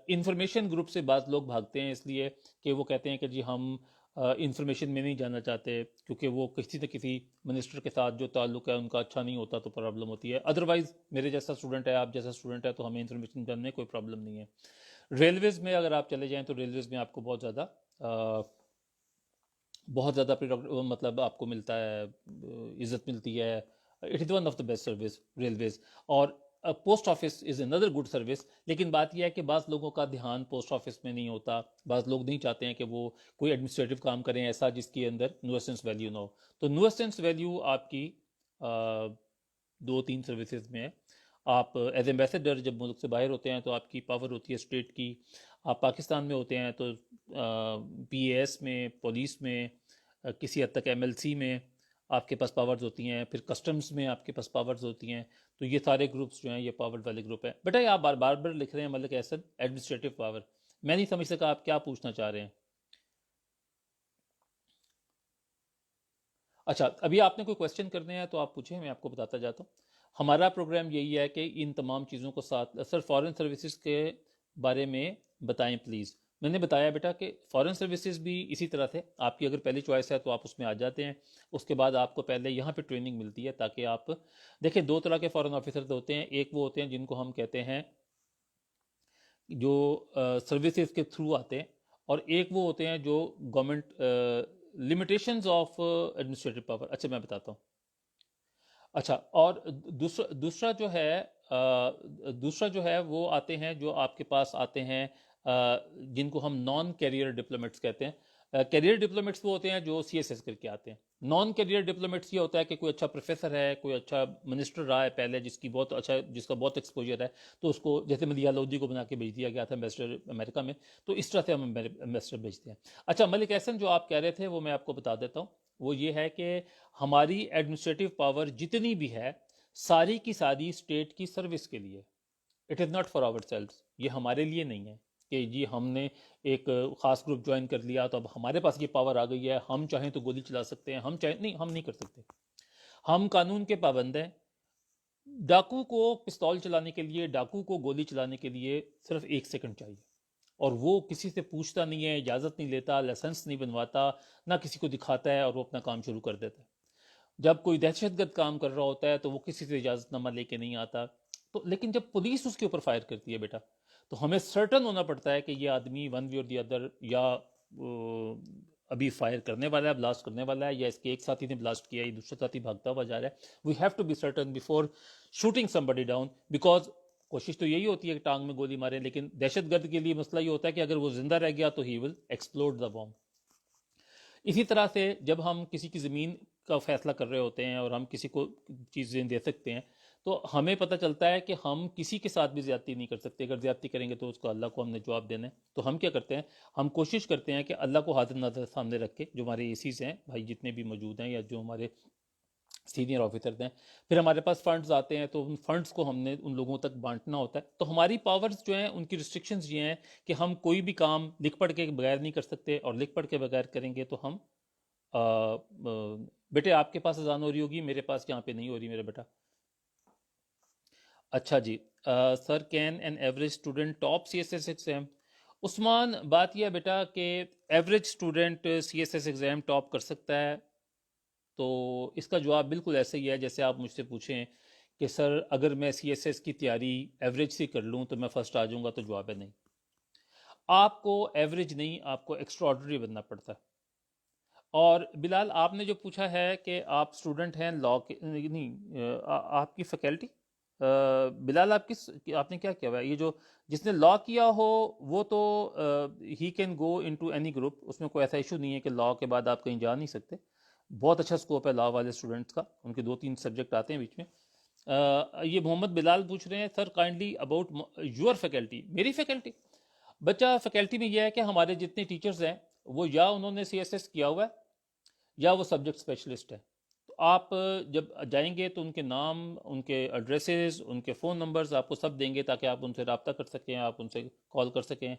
انفارمیشن گروپ سے بعض لوگ بھاگتے ہیں اس لیے کہ وہ کہتے ہیں کہ جی ہم انفارمیشن میں نہیں جانا چاہتے، کیونکہ وہ کسی نہ کسی منسٹر کے ساتھ جو تعلق ہے ان کا اچھا نہیں ہوتا تو پرابلم ہوتی ہے. ادروائز میرے جیسا اسٹوڈنٹ ہے، آپ جیسا اسٹوڈنٹ ہے، تو ہمیں انفارمیشن جاننے میں کوئی پرابلم نہیں ہے. ریلویز میں اگر آپ چلے جائیں تو ریلویز میں آپ کو بہت زیادہ مطلب آپ کو ملتا ہے، عزت ملتی ہے. It is one of the best service railways. اور post office is under good service. لیکن بات یہ ہے کہ بعض لوگوں کا دھیان پوسٹ آفس میں نہیں ہوتا، بعض لوگ نہیں چاہتے ہیں کہ وہ کوئی ایڈمنسٹریٹو کام کریں ایسا جس کے اندر نوسنس ویلیو نہ ہو. تو نوسنس ویلیو آپ کی 2-3 سروسز میں ہے. آپ ایز ایمبیسڈر جب ملک سے باہر ہوتے ہیں تو آپ کی پاور ہوتی ہے اسٹیٹ کی. آپ پاکستان میں ہوتے ہیں تو پی اے ایس میں، پولیس میں، کسی حد تک ایم ایل سی میں آپ کے پاس پاورز ہوتی ہیں. پھر کسٹمز میں آپ کے پاس پاورز ہوتی ہیں. تو یہ سارے گروپس جو ہیں یہ پاور والے گروپ ہیں. بیٹا یہ آپ بار بار لکھ رہے ہیں ملک احسن ایڈمنسٹریٹو پاور، میں نہیں سمجھ سکا آپ کیا پوچھنا چاہ رہے ہیں. اچھا ابھی آپ نے کوئی کویسچن کرنے ہیں تو آپ پوچھیں، میں آپ کو بتاتا جاتا ہوں. ہمارا پروگرام یہی ہے کہ ان تمام چیزوں کو ساتھ. سر فارن سروسز کے بارے میں بتائیں پلیز. میں نے بتایا بیٹا کہ فارن سروسز بھی اسی طرح سے آپ کی اگر پہلی چوائس ہے تو آپ اس میں آ جاتے ہیں. اس کے بعد آپ کو پہلے یہاں پہ ٹریننگ ملتی ہے تاکہ آپ دیکھیں. 2 طرح کے فارن آفیسرز ہوتے ہیں. ایک وہ ہوتے ہیں جن کو ہم کہتے ہیں جو سروسز کے تھرو آتے ہیں، اور ایک وہ ہوتے ہیں جو government limitations of administrative power. اچھا میں بتاتا ہوں. اچھا اور دوسرا جو ہے وہ آتے ہیں جو آپ کے پاس آتے ہیں جن کو ہم نان کیریئر ڈپلومیٹس کہتے ہیں. کیریئر ڈپلومیٹس وہ ہوتے ہیں جو سی ایس ایس کر کے آتے ہیں. نان کیریئر ڈپلومیٹس یہ ہوتا ہے کہ کوئی اچھا پروفیسر ہے, کوئی اچھا منسٹر رہا ہے پہلے, جس کا بہت ایکسپوجر ہے, تو اس کو جیسے ملیح لودھی کو بنا کے بھیج دیا گیا تھا امبیسڈر امریکہ میں, تو اس طرح سے ہم امبیسڈر بھیجتے ہیں. اچھا, ملک احسن جو آپ کہہ رہے تھے وہ میں آپ کو بتا دیتا ہوں. وہ یہ ہے کہ ہماری ایڈمنسٹریٹو پاور جتنی بھی ہے ساری کی ساری اسٹیٹ کی سروس کے لیے. It is not for ourselves, یہ ہمارے لیے نہیں ہے کہ جی ہم نے ایک خاص گروپ جوائن کر لیا تو اب ہمارے پاس یہ پاور آ گئی ہے, ہم چاہیں تو گولی چلا سکتے ہیں, ہم چاہیں نہیں, ہم نہیں کر سکتے. ہم قانون کے پابند ہیں. ڈاکو کو پستول چلانے کے لیے, ڈاکو کو گولی چلانے کے لیے صرف 1 سیکنڈ چاہیے, اور وہ کسی سے پوچھتا نہیں ہے, اجازت نہیں لیتا, لائسنس نہیں بنواتا, نہ کسی کو دکھاتا ہے, اور وہ اپنا کام شروع کر دیتا ہے. جب کوئی دہشت گرد کام کر رہا ہوتا ہے تو وہ کسی سے اجازت نامہ لے کے نہیں آتا. تو لیکن جب پولیس اس کے اوپر فائر کرتی ہے بیٹا, تو ہمیں سرٹن ہونا پڑتا ہے کہ یہ آدمی ون وے اور دی ادر یا ابھی فائر کرنے والا ہے, بلاسٹ کرنے والا ہے, یا اس کے ایک ساتھی نے بلاسٹ کیا, یہ دوسرا ساتھی بھاگتا ہوا جا رہا ہے. We have to be certain before shooting somebody down, because کوشش تو یہی ہوتی ہے کہ ٹانگ میں گولی مارے, لیکن دہشت گرد کے لیے مسئلہ یہ ہوتا ہے کہ اگر وہ زندہ رہ گیا تو ہی ول ایکسپلوڈ دا بوم. اسی طرح سے جب ہم کسی کی زمین کا فیصلہ کر رہے ہوتے ہیں اور ہم کسی کو چیزیں دے سکتے ہیں, تو ہمیں پتہ چلتا ہے کہ ہم کسی کے ساتھ بھی زیادتی نہیں کر سکتے. اگر زیادتی کریں گے تو اس کو اللہ کو ہم نے جواب دینا ہے. تو ہم کیا کرتے ہیں, ہم کوشش کرتے ہیں کہ اللہ کو حاضر ناظر سامنے رکھ کے, جو ہمارے ایسیز ہیں بھائی جتنے بھی موجود ہیں یا جو ہمارے سینئر آفیسرز ہیں, پھر ہمارے پاس فنڈز آتے ہیں تو ان فنڈز کو ہم نے ان لوگوں تک بانٹنا ہوتا ہے. تو ہماری پاورز جو ہیں ان کی ریسٹرکشنز یہ ہیں کہ ہم کوئی بھی کام لکھ پڑھ کے بغیر نہیں کر سکتے, اور لکھ پڑھ کے بغیر کریں گے تو ہم بیٹے آپ کے پاس اذان ہو رہی ہوگی, میرے پاس یہاں پہ نہیں ہو رہی میرا بیٹا. اچھا جی, sir can an average student top C S S exam? Usman, بات یہ ہے بیٹا کہ average student C S S exam top کر سکتا ہے. تو اس کا جواب بالکل ایسے ہی ہے جیسے آپ مجھ سے پوچھیں کہ سر اگر میں سی ایس ایس کی تیاری ایوریج سے کر لوں تو میں فرسٹ آ جاؤں گا, تو جواب ہے نہیں. آپ کو ایوریج نہیں, آپ کو ایکسٹرا آرڈنری بننا پڑتا ہے. اور بلال, آپ نے جو پوچھا ہے کہ آپ اسٹوڈنٹ ہیں لا کے, نہیں آپ کی فیکلٹی, بلال آپ نے کیا کیا ہوا ہے, یہ جو جس نے لا کیا ہو وہ تو he can go into any group, اس میں کوئی ایسا ایشو نہیں ہے کہ لا کے بعد آپ کہیں جا نہیں سکتے. بہت اچھا اسکوپ ہے لا والے اسٹوڈنٹس کا, ان کے 2-3 سبجیکٹ آتے ہیں بیچ میں. یہ محمد بلال پوچھ رہے ہیں سر کائنڈلی اباؤٹ یور فیکلٹی. میری فیکلٹی, بچہ فیکلٹی میں یہ ہے کہ ہمارے جتنے ٹیچرز ہیں وہ یا انہوں نے سی ایس ایس کیا ہوا ہے یا وہ سبجیکٹ اسپیشلسٹ ہے. تو آپ جب جائیں گے تو ان کے نام, ان کے ایڈریسز, ان کے فون نمبرز آپ کو سب دیں گے تاکہ آپ ان سے رابطہ کر سکیں, آپ ان سے کال کر سکیں.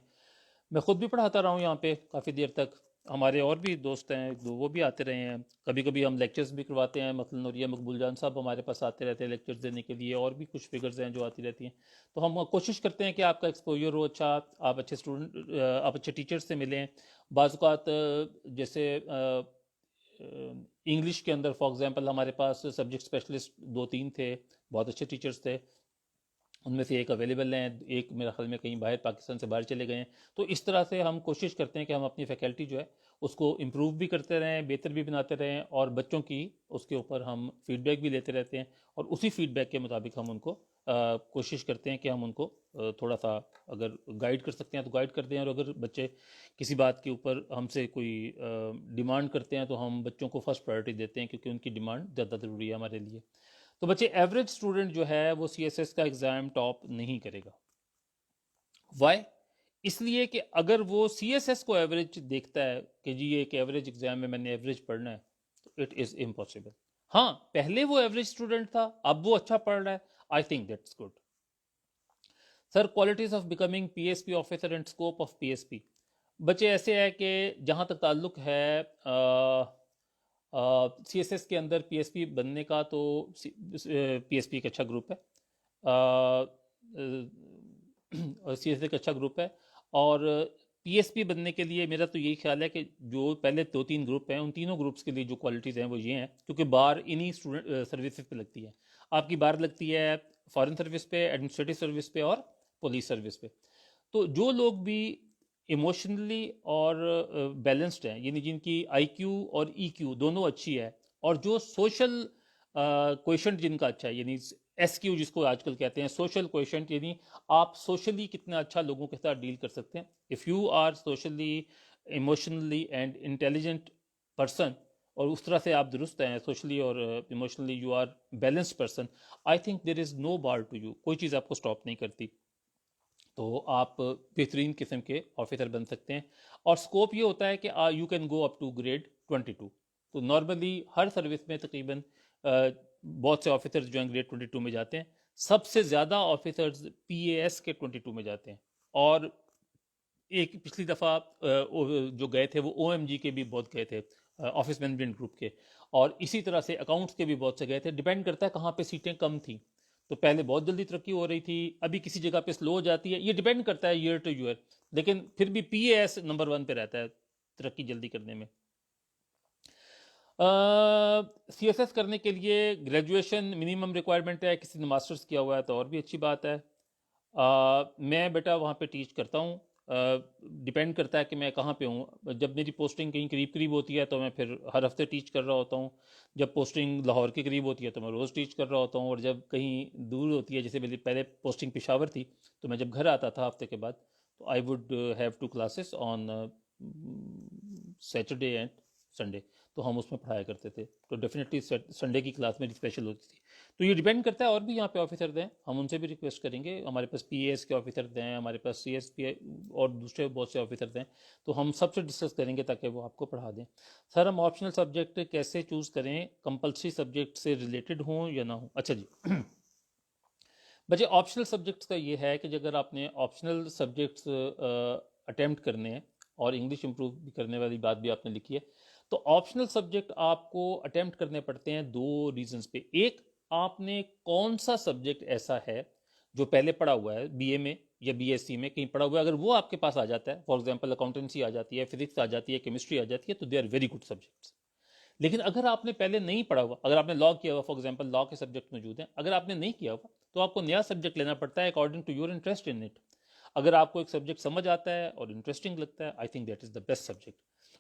میں خود بھی پڑھاتا رہا ہوں یہاں پہ کافی دیر تک, ہمارے اور بھی دوست ہیں وہ بھی آتے رہے ہیں. کبھی کبھی ہم لیکچرز بھی کرواتے ہیں, مثلا نوریہ مقبول جان صاحب ہمارے پاس آتے رہتے ہیں لیکچرز دینے کے لیے, اور بھی کچھ فگرز ہیں جو آتی رہتی ہیں. تو ہم کوشش کرتے ہیں کہ آپ کا ایکسپوجر ہو اچھا, آپ اچھے اسٹوڈنٹ, آپ اچھے ٹیچرز سے ملیں. بعض اوقات جیسے انگلش کے اندر فار ایگزامپل ہمارے پاس سبجیکٹ اسپیشلسٹ 2-3 تھے, بہت اچھے ٹیچرز تھے. ان میں سے ایک اویلیبل ہیں, ایک میرا خیال میں کہیں باہر پاکستان سے باہر چلے گئے ہیں. تو اس طرح سے ہم کوشش کرتے ہیں کہ ہم اپنی فیکلٹی جو ہے اس کو امپروو بھی کرتے رہیں, بہتر بھی بناتے رہیں, اور بچوں کی اس کے اوپر ہم فیڈ بیک بھی لیتے رہتے ہیں, اور اسی فیڈ بیک کے مطابق ہم ان کو کوشش کرتے ہیں کہ ہم ان کو تھوڑا سا اگر گائیڈ کر سکتے ہیں تو گائیڈ کر دیں. اور اگر بچے کسی بات کے اوپر ہم سے کوئی ڈیمانڈ کرتے ہیں تو ہم بچوں کو فرسٹ پرائرٹی دیتے ہیں, کیونکہ ان کی ڈیمانڈ زیادہ ضروری ہے ہمارے لیے. تو بچے ایوریج اسٹوڈنٹ جو ہے وہ سی ایس ایس کا ایگزام ٹاپ نہیں کرے گا. وائی؟ اس لیے کہ اگر وہ سی ایس ایس کو ایوریج دیکھتا ہے کہ جی ایک ایوریج ایگزام میں نے ایوریج پڑھنا ہے, تو اٹ از امپاسبل. ہاں, پہلے وہ ایوریج اسٹوڈنٹ تھا, اب وہ اچھا پڑھ رہا ہے, I think that's good. Sir qualities of becoming P S P officer and scope of P S P. بچے ایسے ہے کہ جہاں تک تعلق ہے سی ایس ایس کے اندر پی ایس پی بننے کا, تو پی ایس پی ایک اچھا گروپ ہے, سی ایس ایس ایک اچھا گروپ ہے. اور پی ایس پی بننے کے لیے میرا تو یہی خیال ہے کہ جو پہلے 2-3 گروپ ہیں ان تینوں گروپس کے لیے جو کوالٹیز ہیں وہ یہ ہیں, کیونکہ بار انہی سروسز پہ لگتی ہے. آپ کی بار لگتی ہے فارن سروس پہ, ایڈمنسٹریٹو سروس پہ, اور پولیس سروس پہ. تو جو لوگ بھی ایموشنلی اور بیلنسڈ ہیں, یعنی جن کی آئی کیو اور ای کیو دونوں اچھی ہے, اور جو سوشل کویشنٹ جن کا اچھا ہے, یعنی ایس کیو جس کو آج کل کہتے ہیں, سوشل کویشنٹ, یعنی آپ سوشلی کتنا اچھا لوگوں کے ساتھ ڈیل کر سکتے ہیں. If you are socially emotionally and intelligent person, اور اس طرح سے آپ درست ہیں سوشلی اور emotionally, you are balance person, I think there is no bar to you, کوئی چیز آپ کو اسٹاپ نہیں کرتی، تو آپ بہترین قسم کے آفیسر بن سکتے ہیں. اور اسکوپ یہ ہوتا ہے کہ you can go up to grade 22. تو نارملی ہر سروس میں تقریباً بہت سے آفیسرز جو ہیں گریڈ 22 میں جاتے ہیں. سب سے زیادہ آفیسرز پی اے ایس کے 22 میں جاتے ہیں، اور ایک پچھلی دفعہ جو گئے تھے وہ او ایم جی کے بھی بہت گئے تھے، آفس مینجمنٹ گروپ کے، اور اسی طرح سے اکاؤنٹس کے بھی بہت سے گئے تھے. ڈیپینڈ کرتا ہے کہاں پہ سیٹیں کم تھیں، تو پہلے بہت جلدی ترقی ہو رہی تھی، ابھی کسی جگہ پہ سلو ہو جاتی ہے، یہ ڈیپینڈ کرتا ہے ایئر ٹو ایئر، لیکن پھر بھی پی اے ایس نمبر 1 پہ رہتا ہے ترقی جلدی کرنے میں. سی ایس ایس کرنے کے لیے گریجویشن منیمم ریکوائرمنٹ ہے، کسی نے ماسٹرز کیا ہوا ہے تو اور بھی اچھی بات ہے. میں بیٹا وہاں پہ ٹیچ کرتا ہوں، ڈیپینڈ کرتا ہے کہ میں کہاں پہ ہوں. جب میری پوسٹنگ کہیں قریب قریب ہوتی ہے تو میں پھر ہر ہفتے ٹیچ کر رہا ہوتا ہوں، جب پوسٹنگ لاہور کے قریب ہوتی ہے تو میں روز ٹیچ کر رہا ہوتا ہوں، اور جب کہیں دور ہوتی ہے، جیسے میری پہلے پوسٹنگ پشاور تھی تو میں جب گھر آتا تھا ہفتے کے بعد، تو I would have 2 classes on Saturday and Sunday, تو ہم اس میں پڑھایا کرتے تھے. تو ڈیفینیٹلی سنڈے کی کلاس میری اسپیشل ہوتی تھی. تو یہ ڈیپینڈ کرتا ہے، اور بھی یہاں پہ آفیسر دیں، ہم ان سے بھی ریکویسٹ کریں گے، ہمارے پاس پی اے ایس کے آفیسر دیں، ہمارے پاس سی ایس پی اور دوسرے بہت سے آفیسر دیں، تو ہم سب سے ڈسکس کریں گے تاکہ وہ آپ کو پڑھا دیں. سر ہم آپشنل سبجیکٹ کیسے چوز کریں، کمپلسری سبجیکٹ سے ریلیٹڈ ہوں یا نہ ہوں؟ اچھا جی بچے، آپشنل سبجیکٹس کا یہ ہے کہ اگر آپ نے آپشنل سبجیکٹس اٹیمپٹ کرنے ہیں، اور انگلش امپروو بھی کرنے والی بات بھی آپ نے لکھی ہے، تو آپشنل سبجیکٹ آپ کو اٹیمپٹ کرنے پڑتے ہیں 2 ریزنز پہ. ایک، آپ نے کون سا سبجیکٹ ایسا ہے جو پہلے پڑھا ہوا ہے بی اے میں یا بی ایس سی میں کہیں پڑھا ہوا ہے، اگر وہ آپ کے پاس آ جاتا ہے، فار ایگزامپل اکاؤنٹنسی آ جاتی ہے، فزکس آ جاتی ہے، کیمسٹری آ جاتی ہے، تو they are very good subjects. لیکن اگر آپ نے پہلے نہیں پڑھا ہوا، اگر آپ نے لا کیا ہوا، فار ایگزامپل لا کے سبجیکٹ موجود ہیں، اگر آپ نے نہیں کیا ہوا تو آپ کو نیا سبجیکٹ لینا پڑتا ہے according to your interest in it. اگر آپ کو ایک سبجیکٹ سمجھ آتا ہے اور انٹرسٹنگ لگتا ہے، I think that is the best subject.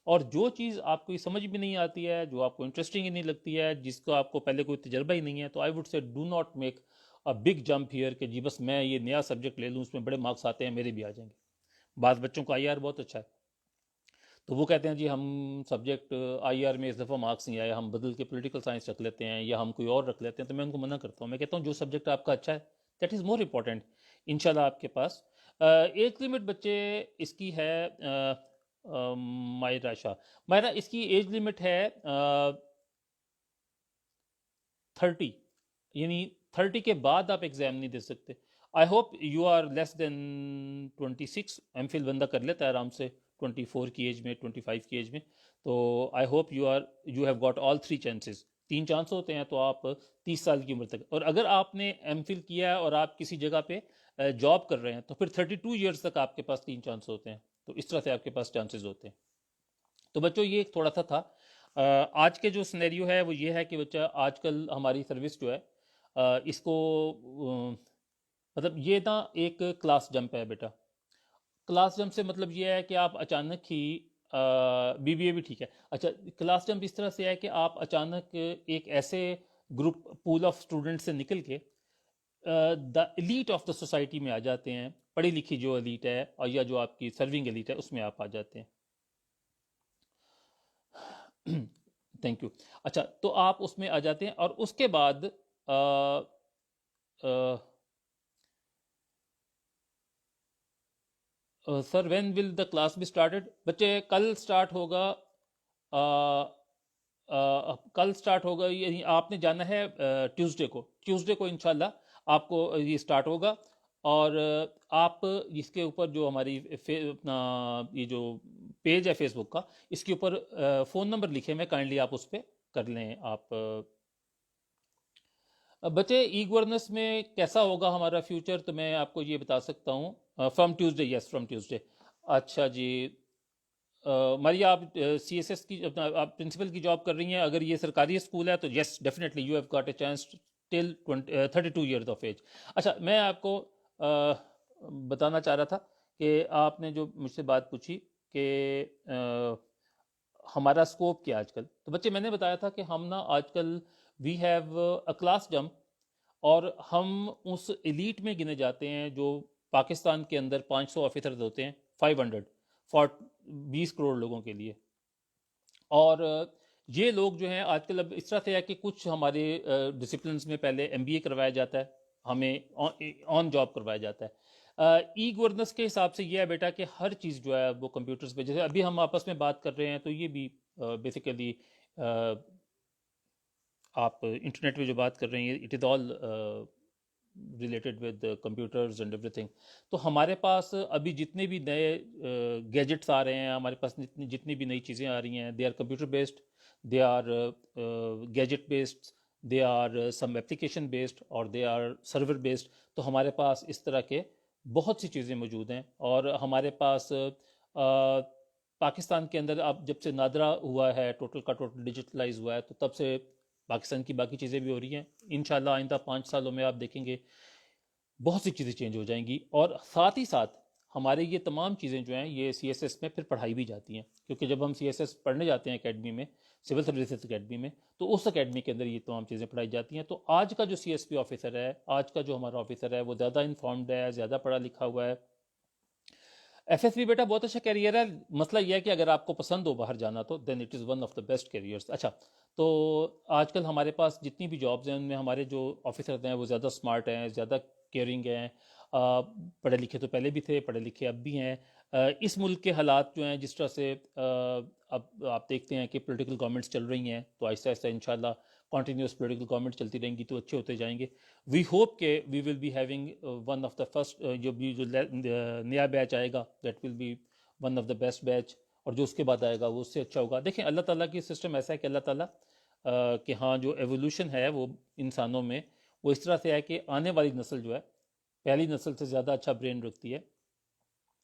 اور جو چیز آپ کو سمجھ بھی نہیں آتی ہے، جو آپ کو انٹرسٹنگ ہی نہیں لگتی ہے، جس کا آپ کو پہلے کوئی تجربہ ہی نہیں ہے، تو I would say do not make a big jump here کہ جی بس میں یہ نیا سبجیکٹ لے لوں، اس میں بڑے مارکس آتے ہیں، میرے بھی آ جائیں گے. بعض بچوں کا آئی آر بہت اچھا ہے، تو وہ کہتے ہیں جی ہم سبجیکٹ آئی آر میں اس دفعہ مارکس نہیں آئے، ہم بدل کے پولیٹیکل سائنس رکھ لیتے ہیں یا ہم کوئی اور رکھ لیتے ہیں. تو میں ان کو منع کرتا ہوں، میں کہتا ہوں جو سبجیکٹ آپ کا اچھا ہے دیٹ از مور امپورٹنٹ. انشاءاللہ آپ کے پاس ایج لمٹ بچے اس کی ہے، مائرہ شاہ، مائرہ اس کی ایج لمٹ ہے 30، یعنی 30 کے بعد آپ ایگزام نہیں دے سکتے. I hope you are less than 26. M Phil بندہ کر لیتا ہے آرام سے 24 کی ایج میں، 25 کی ایج میں. تو آئی hope you have got all 3 chances. 3 chance ہوتے ہیں تو آپ 30 سال کی عمر تک، اور اگر آپ نے ایم فل کیا ہے اور آپ کسی جگہ پہ جاب کر رہے ہیں تو پھر 32 ایئرس تک آپ کے پاس 3 چانس ہوتے ہیں. تو اس طرح سے آپ کے پاس چانسز ہوتے ہیں. تو بچوں یہ ایک تھوڑا سا تھا. آج کے جو سنیریو ہے وہ یہ ہے کہ بچہ آج کل ہماری سروس جو ہے اس کو مطلب یہ نا ایک کلاس جمپ ہے بیٹا. کلاس جمپ سے مطلب یہ ہے کہ آپ اچانک ہی بی بی اے بھی ٹھیک ہے، اچھا کلاس جمپ اس طرح سے ہے کہ آپ اچانک ایک ایسے گروپ پول آف اسٹوڈنٹ سے نکل کے the elite of the society میں آ جاتے ہیں، پڑھی لکھی جو ایلیٹ ہے اور یا جو آپ کی سرونگ ایلیٹ ہے اس میں آپ آ جاتے ہیں. Thank you. اچھا تو آپ اس میں آ جاتے ہیں، اور اس کے بعد sir when will the class be started? بچے کل اسٹارٹ ہوگا، کل اسٹارٹ ہوگا، یعنی آپ نے جانا ہے ٹیوزڈے کو انشاءاللہ آپ کو یہ اسٹارٹ ہوگا. اور آپ اس کے اوپر جو ہماری اپنا یہ جو پیج ہے فیس بک کا، اس کے اوپر فون نمبر لکھے میں، کائنڈلی آپ اس پہ کر لیں. آپ بچے ای گورننس میں کیسا ہوگا ہمارا فیوچر، تو میں آپ کو یہ بتا سکتا ہوں from Tuesday. Yes from Tuesday. اچھا جی ماریا، آپ سی ایس ایس کی آپ پرنسپل کی جاب کر رہی ہیں، اگر یہ سرکاری اسکول ہے تو yes definitely you have got a chance till 32 years of age. اچھا میں آپ کو بتانا چاہ رہا تھا کہ آپ نے جو مجھ سے بات پوچھی کہ ہمارا اسکوپ کیا آج کل، تو بچے میں نے بتایا تھا کہ ہم نا آج کل we have a class jump, اور ہم اس ایلیٹ میں گنے جاتے ہیں جو پاکستان کے اندر 500 آفیسرز ہوتے ہیں. 500 20 کروڑ لوگوں کے لیے. اور یہ لوگ جو ہیں آج کل اب اس طرح سے ہے کہ کچھ ہمارے ڈسپلنس میں پہلے MBA کروایا جاتا ہے, ہمیں آن جاب کروایا جاتا ہے. ای گورننس کے حساب سے یہ ہے بیٹا کہ ہر چیز جو ہے وہ کمپیوٹرز پہ, جیسے ابھی ہم آپس میں بات کر رہے ہیں تو یہ بھی بیسیکلی آپ انٹرنیٹ پہ جو بات کر رہے ہیں it is all related with computers and every thing. تو ہمارے پاس ابھی جتنے بھی نئے گیجٹس آ رہے ہیں, ہمارے پاس جتنی بھی نئی چیزیں آ رہی ہیں, they are computer based, they are gadget based, they are some application based, اور دے آر سرور بیسڈ. تو ہمارے پاس اس طرح کے بہت سی چیزیں موجود ہیں. اور ہمارے پاس پاکستان کے اندر اب جب سے نادرا ہوا ہے, ٹوٹل کا ٹوٹل ڈیجیٹلائز ہوا ہے, تو تب سے پاکستان کی باقی چیزیں بھی ہو رہی ہیں. انشاءاللہ آئندہ 5 سالوں میں آپ دیکھیں گے بہت سی چیزیں چینج ہو جائیں گی. اور ساتھ ہی ساتھ ہمارے یہ تمام چیزیں جو ہیں یہ CSS میں پھر پڑھائی بھی جاتی ہیں, کیونکہ جب ہم CSS پڑھنے جاتے ہیں اکیڈمی میں, سول سروسز اکیڈمی میں, تو اس اکیڈمی کے اندر یہ تمام چیزیں پڑھائی جاتی ہیں. تو آج کا جو CSP آفیسر ہے, آج کا جو ہمارا آفیسر ہے, وہ زیادہ انفارمڈ ہے, زیادہ پڑھا لکھا ہوا ہے. FSB بیٹا بہت اچھا کیریئر ہے. مسئلہ یہ ہے کہ اگر آپ کو پسند ہو باہر جانا تو then it is one of the best careers. اچھا, تو آج کل ہمارے پاس جتنی بھی جابز ہیں ان میں ہمارے جو آفیسر ہیں وہ زیادہ سمارٹ ہیں, زیادہ کیئرنگ ہیں, پڑھے لکھے تو پہلے بھی تھے, پڑھے لکھے اب بھی ہیں. اس ملک کے حالات جو ہیں جس طرح سے اب آپ دیکھتے ہیں کہ پولیٹیکل گورنمنٹس چل رہی ہیں, تو آہستہ آہستہ انشاءاللہ کنٹینیوس پولیٹیکل گورنمنٹ چلتی رہیں گی تو اچھے ہوتے جائیں گے. وی ہوپ کہ we will be having one of the first, جو نیا بیچ آئے گا that will be one of the best batch, اور جو اس کے بعد آئے گا وہ اس سے اچھا ہوگا. دیکھیں اللہ تعالیٰ کی سسٹم ایسا ہے کہ اللہ تعالیٰ کہ ہاں جو ایوولوشن ہے وہ انسانوں میں وہ اس طرح سے ہے کہ آنے والی نسل جو ہے پہلی نسل سے زیادہ اچھا برین رکھتی ہے.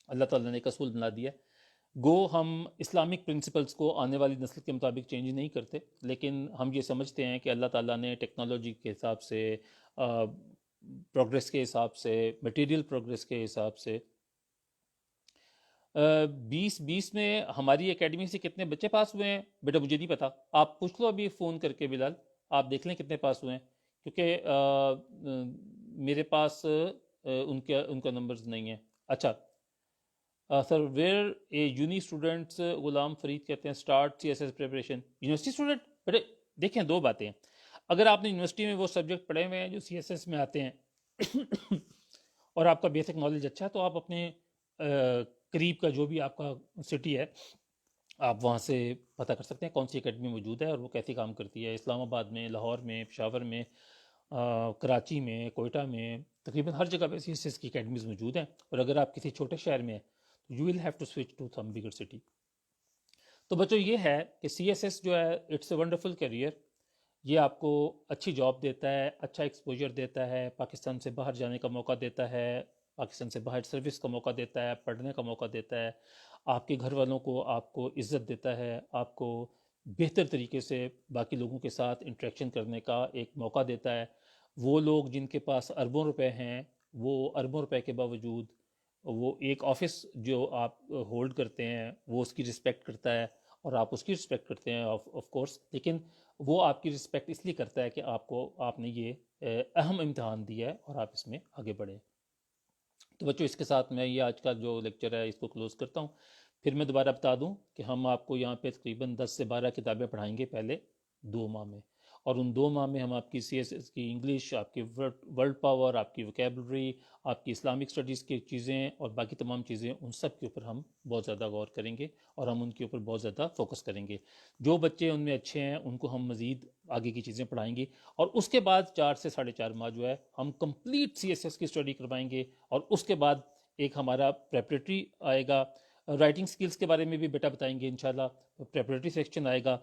اللہ تعالیٰ نے ایک اصول بنا دیا ہے. گو ہم اسلامک پرنسپلس کو آنے والی نسل کے مطابق چینج نہیں کرتے, لیکن ہم یہ سمجھتے ہیں کہ اللہ تعالیٰ نے ٹیکنالوجی کے حساب سے, پروگریس کے حساب سے, مٹیریل پروگریس کے حساب سے 2020 میں ہماری اکیڈمی سے کتنے بچے پاس ہوئے ہیں بیٹا مجھے نہیں پتا, آپ پوچھ لو ابھی فون کر کے بلال, آپ دیکھ لیں کتنے پاس ہوئے ہیں, کیونکہ میرے پاس ان کا نمبرز نہیں ہے. اچھا سر, where a uni students, Ghulam Farid کہتے ہیں start CSS preparation. University student بیٹے دیکھیں دو باتیں ہیں. اگر آپ نے یونیورسٹی میں وہ سبجیکٹ پڑھے ہوئے ہیں جو CSS میں آتے ہیں اور آپ کا بیسک نالج اچھا ہے, تو آپ اپنے قریب کا جو بھی آپ کا سٹی ہے آپ وہاں سے پتہ کر سکتے ہیں کون سی اکیڈمی موجود ہے اور وہ کیسی کام کرتی ہے. اسلام آباد میں, لاہور میں, پشاور میں, کراچی میں, کوئٹہ میں, تقریباً ہر جگہ پہ CSS کی اکیڈمیز موجود ہیں. اور اگر آپ کسی چھوٹے شہر میں ہیں تو you will have to switch to some bigger city. تو بچوں یہ ہے کہ CSS جو ہے اٹس اے ونڈرفل کیریئر. یہ آپ کو اچھی جاب دیتا ہے, اچھا ایکسپوجر دیتا ہے, پاکستان سے باہر جانے کا موقع دیتا ہے, پاکستان سے باہر سروس کا موقع دیتا ہے, پڑھنے کا موقع دیتا ہے, آپ کے گھر والوں کو آپ کو عزت دیتا ہے, آپ کو بہتر طریقے سے باقی لوگوں کے ساتھ انٹریکشن کرنے کا ایک موقع دیتا ہے. وہ لوگ جن کے پاس اربوں روپے ہیں وہ اربوں روپے کے باوجود وہ ایک آفس جو آپ ہولڈ کرتے ہیں وہ اس کی رسپیکٹ کرتا ہے اور آپ اس کی رسپیکٹ کرتے ہیں آف کورس, لیکن وہ آپ کی رسپیکٹ اس لیے کرتا ہے کہ آپ نے یہ اہم امتحان دیا ہے اور آپ اس میں آگے بڑھے. تو بچوں اس کے ساتھ میں یہ آج کا جو لیکچر ہے اس کو کلوز کرتا ہوں. پھر میں دوبارہ بتا دوں کہ ہم آپ کو یہاں پہ تقریباً 10 سے 12 کتابیں پڑھائیں گے پہلے 2 ماہ میں, اور ان 2 ماہ میں ہم آپ کی CSS کی انگلش, آپ کی ورلڈ پاور, آپ کی وکیبلری, آپ کی اسلامک اسٹڈیز کی چیزیں اور باقی تمام چیزیں, ان سب کے اوپر ہم بہت زیادہ غور کریں گے اور ہم ان کے اوپر بہت زیادہ فوکس کریں گے. جو بچے ان میں اچھے ہیں ان کو ہم مزید آگے کی چیزیں پڑھائیں گے, اور اس کے بعد 4 سے 4.5 ماہ جو ہے ہم کمپلیٹ CSS کی اسٹڈی کروائیں گے. اور اس کے بعد ایک ہمارا پریپریٹری آئے گا, رائٹنگ سکلز کے بارے میں بھی بیٹا بتائیں گے انشاءاللہ, پریپریٹری سیکشن آئے گا.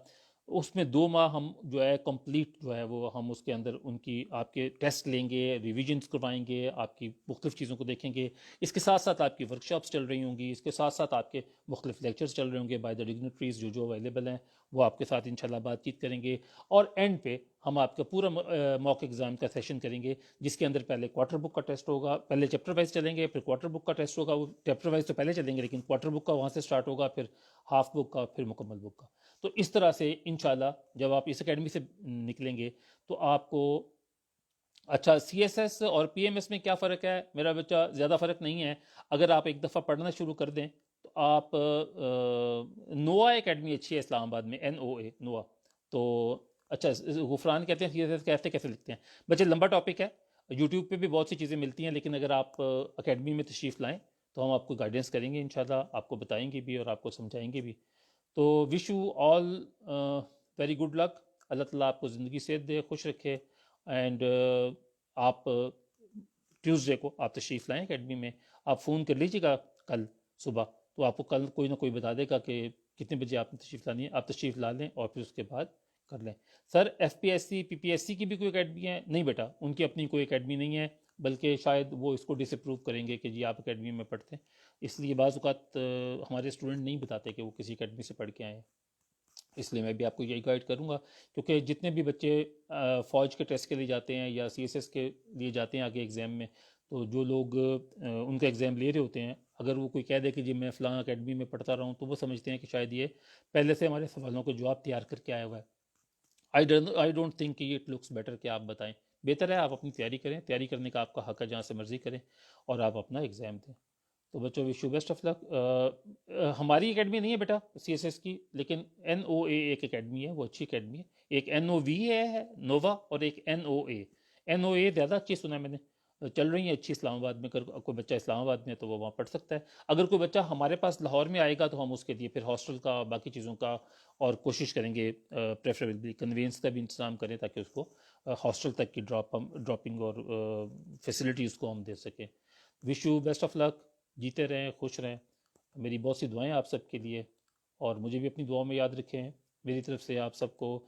اس میں 2 ماہ ہم جو ہے کمپلیٹ جو ہے وہ ہم اس کے اندر ان کی آپ کے ٹیسٹ لیں گے, ریویژنس کروائیں گے, آپ کی مختلف چیزوں کو دیکھیں گے. اس کے ساتھ ساتھ آپ کی ورکشاپس چل رہی ہوں گی, اس کے ساتھ ساتھ آپ کے مختلف لیکچرز چل رہے ہوں گے بائی دا ڈگنیٹریز جو اویلیبل ہیں, وہ آپ کے ساتھ انشاءاللہ بات چیت کریں گے. اور اینڈ پہ ہم آپ کا پورا موک ایگزام کا سیشن کریں گے جس کے اندر پہلے کوارٹر بک کا ٹیسٹ ہوگا, پہلے چیپٹر وائز چلیں گے, پھر کوارٹر بک کا ٹیسٹ ہوگا. وہ چیپٹر وائز تو پہلے چلیں گے لیکن کوارٹر بک کا وہاں سے سٹارٹ ہوگا, پھر ہاف بک کا, پھر مکمل بک کا. تو اس طرح سے انشاءاللہ جب آپ اس اکیڈمی سے نکلیں گے تو آپ کو اچھا CSS اور PMS میں کیا فرق ہے میرا بچہ؟ زیادہ فرق نہیں ہے. اگر آپ ایک دفعہ پڑھنا شروع کر دیں تو آپ نوا اکیڈمی اچھی ہے اسلام آباد میں، NOA نوا. تو اچھا غفران کہتے ہیں CSS کہتے کیسے لکھتے ہیں؟ بچے لمبا ٹاپک ہے، یوٹیوب پہ بھی بہت سی چیزیں ملتی ہیں، لیکن اگر آپ اکیڈمی میں تشریف لائیں تو ہم آپ کو گائیڈنس کریں گے انشاءاللہ، آپ کو بتائیں گے بھی اور آپ کو سمجھائیں گے بھی. تو wish you all very good luck. اللہ تعالیٰ آپ کو زندگی صحت دے، خوش رکھے. اینڈ آپ ٹیوزڈے کو آپ تشریف لائیں اکیڈمی میں. آپ فون کر لیجیے گا کل صبح، تو آپ کو کل کوئی نہ کوئی بتا دے گا کہ کتنے بجے آپ نے تشریف لانی ہے. آپ تشریف لا لیں اور پھر اس کے بعد کر لیں. سر FPSC PPSC کی بھی کوئی اکیڈمی ہے؟ نہیں بیٹا، ان کی اپنی کوئی اکیڈمی نہیں ہے، بلکہ شاید وہ اس کو ڈس اپروو کریں گے کہ جی آپ اکیڈمی میں پڑھتے ہیں. اس لیے بعض اوقات ہمارے اسٹوڈنٹ نہیں بتاتے کہ وہ کسی اکیڈمی سے پڑھ کے آئے ہیں. اس لیے میں بھی آپ کو یہی گائیڈ کروں گا، کیونکہ جتنے بھی بچے فوج کے ٹیسٹ کے لیے جاتے ہیں یا CSS کے لیے جاتے ہیں آگے ایگزام میں، تو جو لوگ ان کا ایگزام لے رہے ہوتے ہیں، اگر وہ کوئی کہہ دے کہ جی میں فلاں اکیڈمی میں پڑھتا رہا ہوں، تو وہ سمجھتے ہیں کہ شاید یہ پہلے سے ہمارے سوالوں کے جواب تیار کر کے آیا ہوا ہے. آئی ڈونٹ تھنک کہ اٹ لکس بیٹر کہ آپ بتائیں. بہتر ہے آپ اپنی تیاری کریں، تیاری کرنے کا آپ کا حق ہے، جہاں سے مرضی کریں اور آپ اپنا ایگزام دیں. تو بچوں وش یو بیسٹ آف لک. ہماری اکیڈمی نہیں ہے بیٹا CSS کی، لیکن NOA ایک اکیڈمی ہے، وہ اچھی اکیڈمی ہے. ایک NOV ہے نووا، اور ایک NOA. NOA زیادہ اچھی سنا ہے میں نے، چل رہی ہیں اچھی اسلام آباد میں. اگر کوئی بچہ اسلام آباد میں ہے تو وہ وہاں پڑھ سکتا ہے. اگر کوئی بچہ ہمارے پاس لاہور میں آئے گا تو ہم اس کے لیے پھر ہاسٹل کا باقی چیزوں کا اور کوشش کریں گے، پریفریبلی کنوینس کا بھی انتظام کریں تاکہ اس کو ہاسٹل تک کی ڈراپنگ اور فیسلٹی اس کو ہم دے سکیں. وش یو بیسٹ آف لک. جیتے رہیں، خوش رہیں. میری بہت سی دعائیں آپ سب کے لیے، اور مجھے بھی اپنی دعاؤں میں یاد رکھیں. میری طرف سے آپ سب کو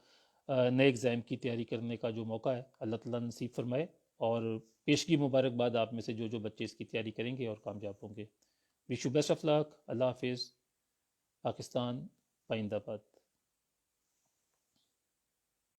نئے ایگزام کی تیاری کرنے کا جو موقع ہے اللہ تعالیٰ نصیب فرمائے، اور پیشگی مبارکباد آپ میں سے جو بچے اس کی تیاری کریں گے اور کامیاب ہوں گے. وش یو بیسٹ آف لک. اللہ حافظ. پاکستان پائندہ باد.